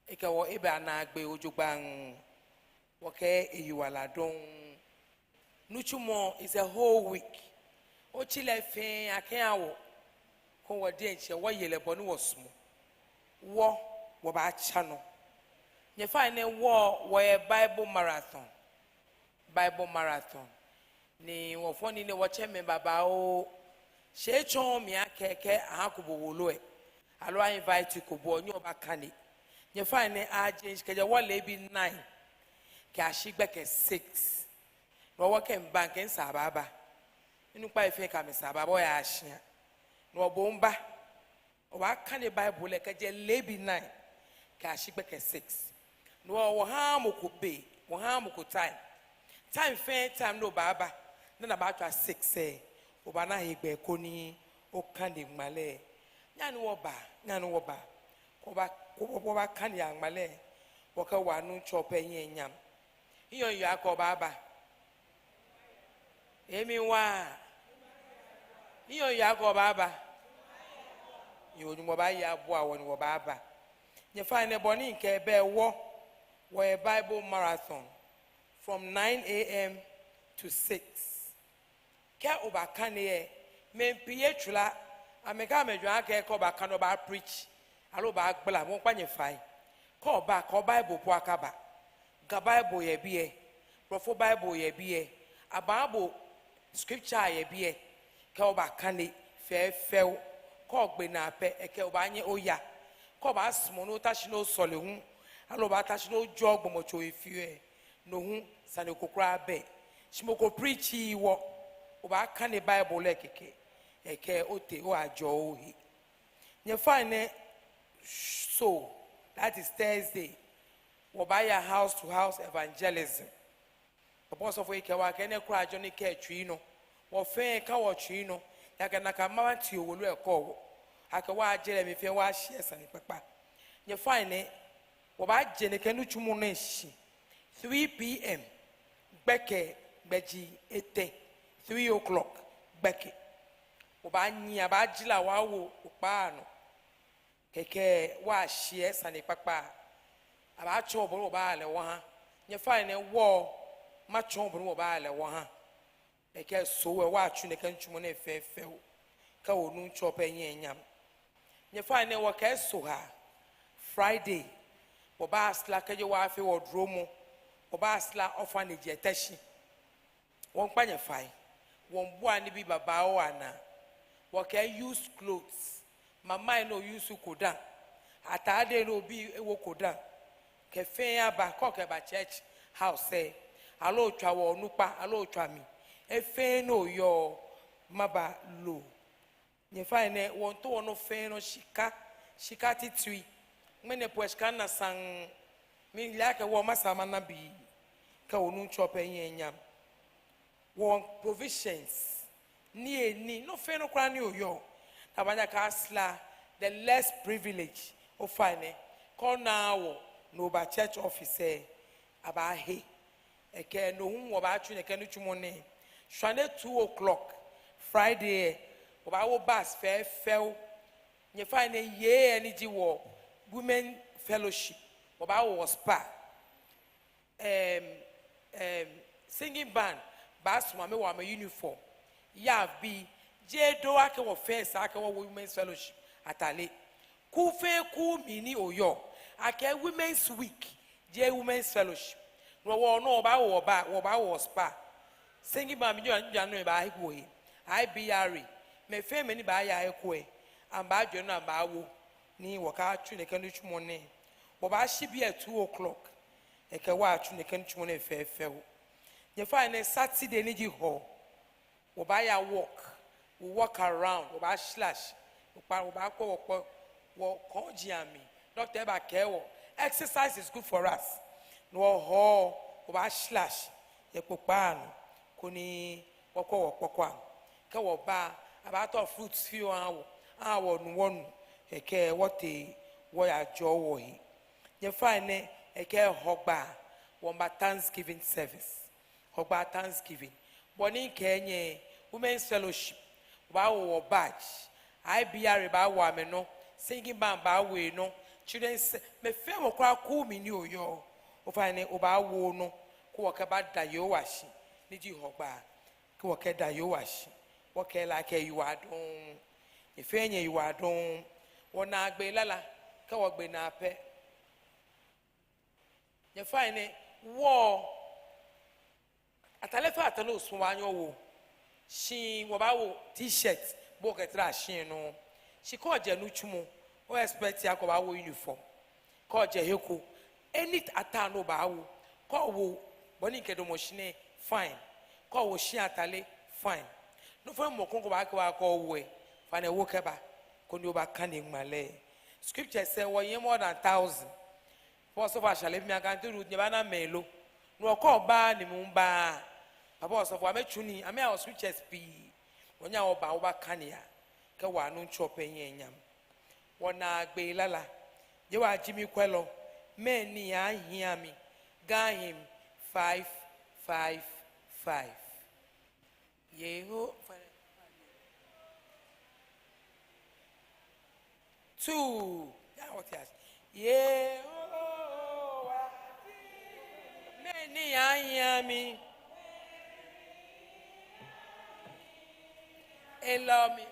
Speaker 6: Eke wo ebe anagbe ojugban. Woke eyiwala don. Nuchumo is a whole week. O chile fe akenwo. Ko wodi enche wo yele bonu wosmo. Wo ba chano. You find a wo a Bible marathon. Ni wofoni ne wache me baba o she chon mi akeke ahakubo wolo e alo invite you ko bo nyo bakani you find a change ke je wole bi 9 ke ashigbe ke 6 no wo ke bank en sababa inu pa ife ka me sababa ya ahia no bomba o ba kan the Bible ke je lebi 9 ke ashigbe ke 6 no wo ha moko be wo ha moko time fair time no baba na about 6 obana hegbe koni o kan de male nyanu wo ba oba kan yang male waka wanu chope nyam iyo yakoba aba emi wa iyo yakoba aba yo ni mo ba ya bo awon wo ba aba nye fine boni nke be wo a Bible marathon from 9 a.m. to 6 ke oba kan ye me pie twula ameka medwa ka ko ba kan oba preach alo ba gbala mo kwanye fai ko Bible po akaba ga Bible ye bie profo Bible ye bie ababo scripture ye bie ke oba kan fe ko gbe na pe eke oba nye oya ko ba asmo no tashi no sole hu alo ba tashi no jog mo cho efie no hu sane kokra be shimoko preach wo oba kan Bible le keke eke ote o ajo ohi nye fine so that is Thursday wobaya house to house evangelism the boss of we ke wa ke ne kra ajo ni ke atwi no wo fe ka wo twi no ya ke na ka ma ti owolu e ko wo aka wa agere me fe wa share sane papa nye fine woba je ne ke nu twumu no shi 3 p.m. beke beji ete 3 o'clock beke woba nya ba jila wa wo opa no keke wa share sane papa aba cho bo ba le wo ha nye fine wo ma cho bo ba le wo ha eke so we wa twu ne ke ntwumu no fe ka onu cho pe nyam nye fine wo ka so ha Friday woba asla keje wa fe wo dromo woba asla orphanage etashi won panye fai won bua ni bi baba o ana wo ka use clothes mama no use koda atade no bi ewo koda ke fe aba ko ke ba church house alo twa wo nupa alo twa mi efe no yo maba lo nye fine won to wono fe no shika titui mene poeshka na sang mi lake wo masama na bi ka onu chope nyam won provisions ni no fe no kra ni oyo tabanya ka asla the less privilege o fine call now no ba church officer aba he eke no hu wo ba twu ne ke no twumo ne shwane 2 o'clock Friday oba wo bus fe nye fine ye energy wo women fellowship oba wo spa singing band bas ma me wa ma uniform ya bi je do ake wo first ake wo women's fellowship atale ku fe ku mini oyo ake women's week je women's fellowship no oba wo spa singing band mi no ba hi ko yi IBRE me fe me ni ba ya eko e amba adwo na ba wo ni waka twu ne kan twumo ne wo ba hye bi at 2 o'clock e ka wa twu ne kan twumo ne fefewo ye fa ne Saturday ni ji ho wo ba ya walk around wo ba slash wo ba ko wo ko jiami doctor ba ke wo exercise is good for us no ho wo ba slash ye popa no ko ni wo ko ka wo ba about fruits few awo nu eke wote wo ya jo wo hi ye fine eke hogba wo ba Thanksgiving service hogba Thanksgiving boni kenye women's fellowship ba wo badge IBR ba wo ameno singing band ba we no children me fe wo kwa ku mi ni oyo o fine o ba wo no ko wo ka ba da yo washi ni ji hogba ko wo ka da yo washi wo ke like you are don if any you are don wona agbe lala ka wo gbe na pe ye fine wo atalefa atalo so anyo wo shi wo ba wo t-shirt bo ke tra shin no shi ko je nu twumo o expect ya ko ba wo uniform ko je heko any ata no ba wo ko wo boni ke do mo shine fine ko wo shi atale fine no for mo kon ko ba ko wo fane wo ke ba ko ni o ba kan ngmale scripture say wo yen more than 1,000 first of all shall me kan to ru nyeba na melo no ko ba ni mu ba papa so for ametuni ame our scriptures pi wonya wo ba kan ya ke wa no chope yen nyam wona gbe lala Yewa Jimmy Quello, many I hear me. Guy him 555. Yeho 2. Yeah, what else? Yeho many I hear me. Allow me.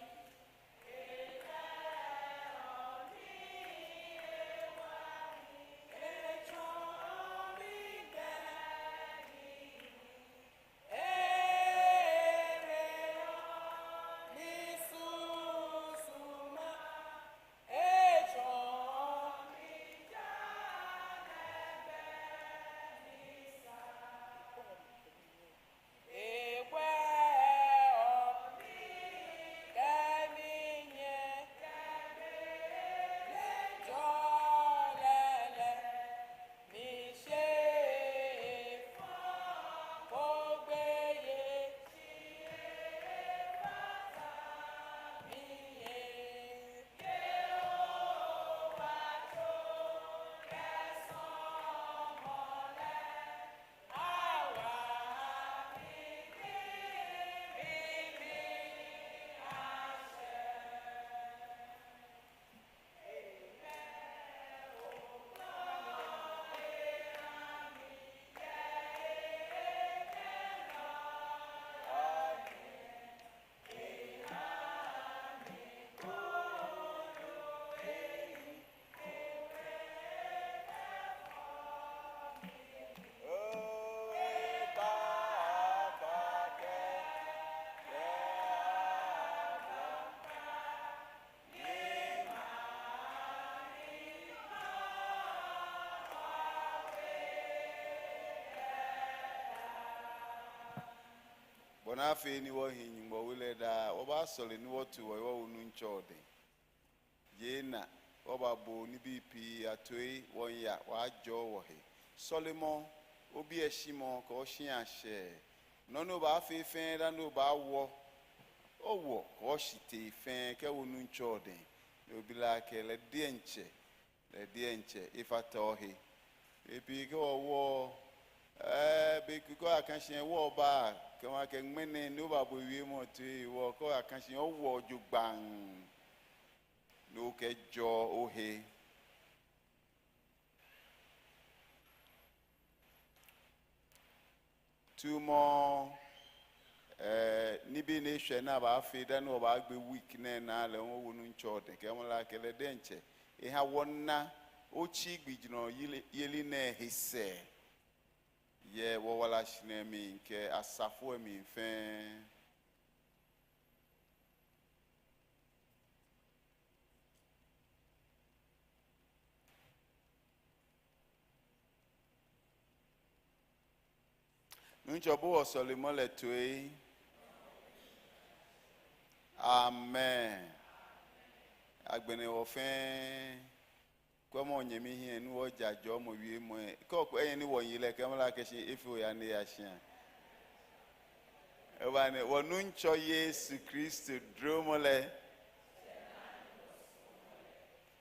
Speaker 9: Bonafe ni wo hinyimbo wile da oba sole ni wotu wo unu nchode yena oba bo ni bipi atoi wonya wajo wo he solomon obi eshimo ko shin ase nono ba fefen da no ba wo owo ko shite fen ke unu nchode obi la ke le dienche ifata he ebi ke wo be ko akanshin wo ba kama ke ngmene no ba bo wi mo ti wo ko akanshin wo ju gbang no ke jo ohe two more ni bi ne hwe na ba afi da no ba gbe week na le wo wonu ncho de ke mo la ke le denche e ha wonna ochi gbigino yeli na hise ye wo wala shine mi nke asafo mi fe ncho bo osole mole toi amen agbene wo fe como nyemi hie nu wo jajo mo wie mo ko eyin ni wo yin le kemla ke shi ifu ya ni ya shan e ba ne wo nu ncho Yesu Kristo dromole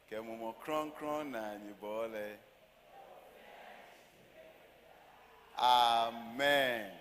Speaker 9: ke mo kron na ni bole amen.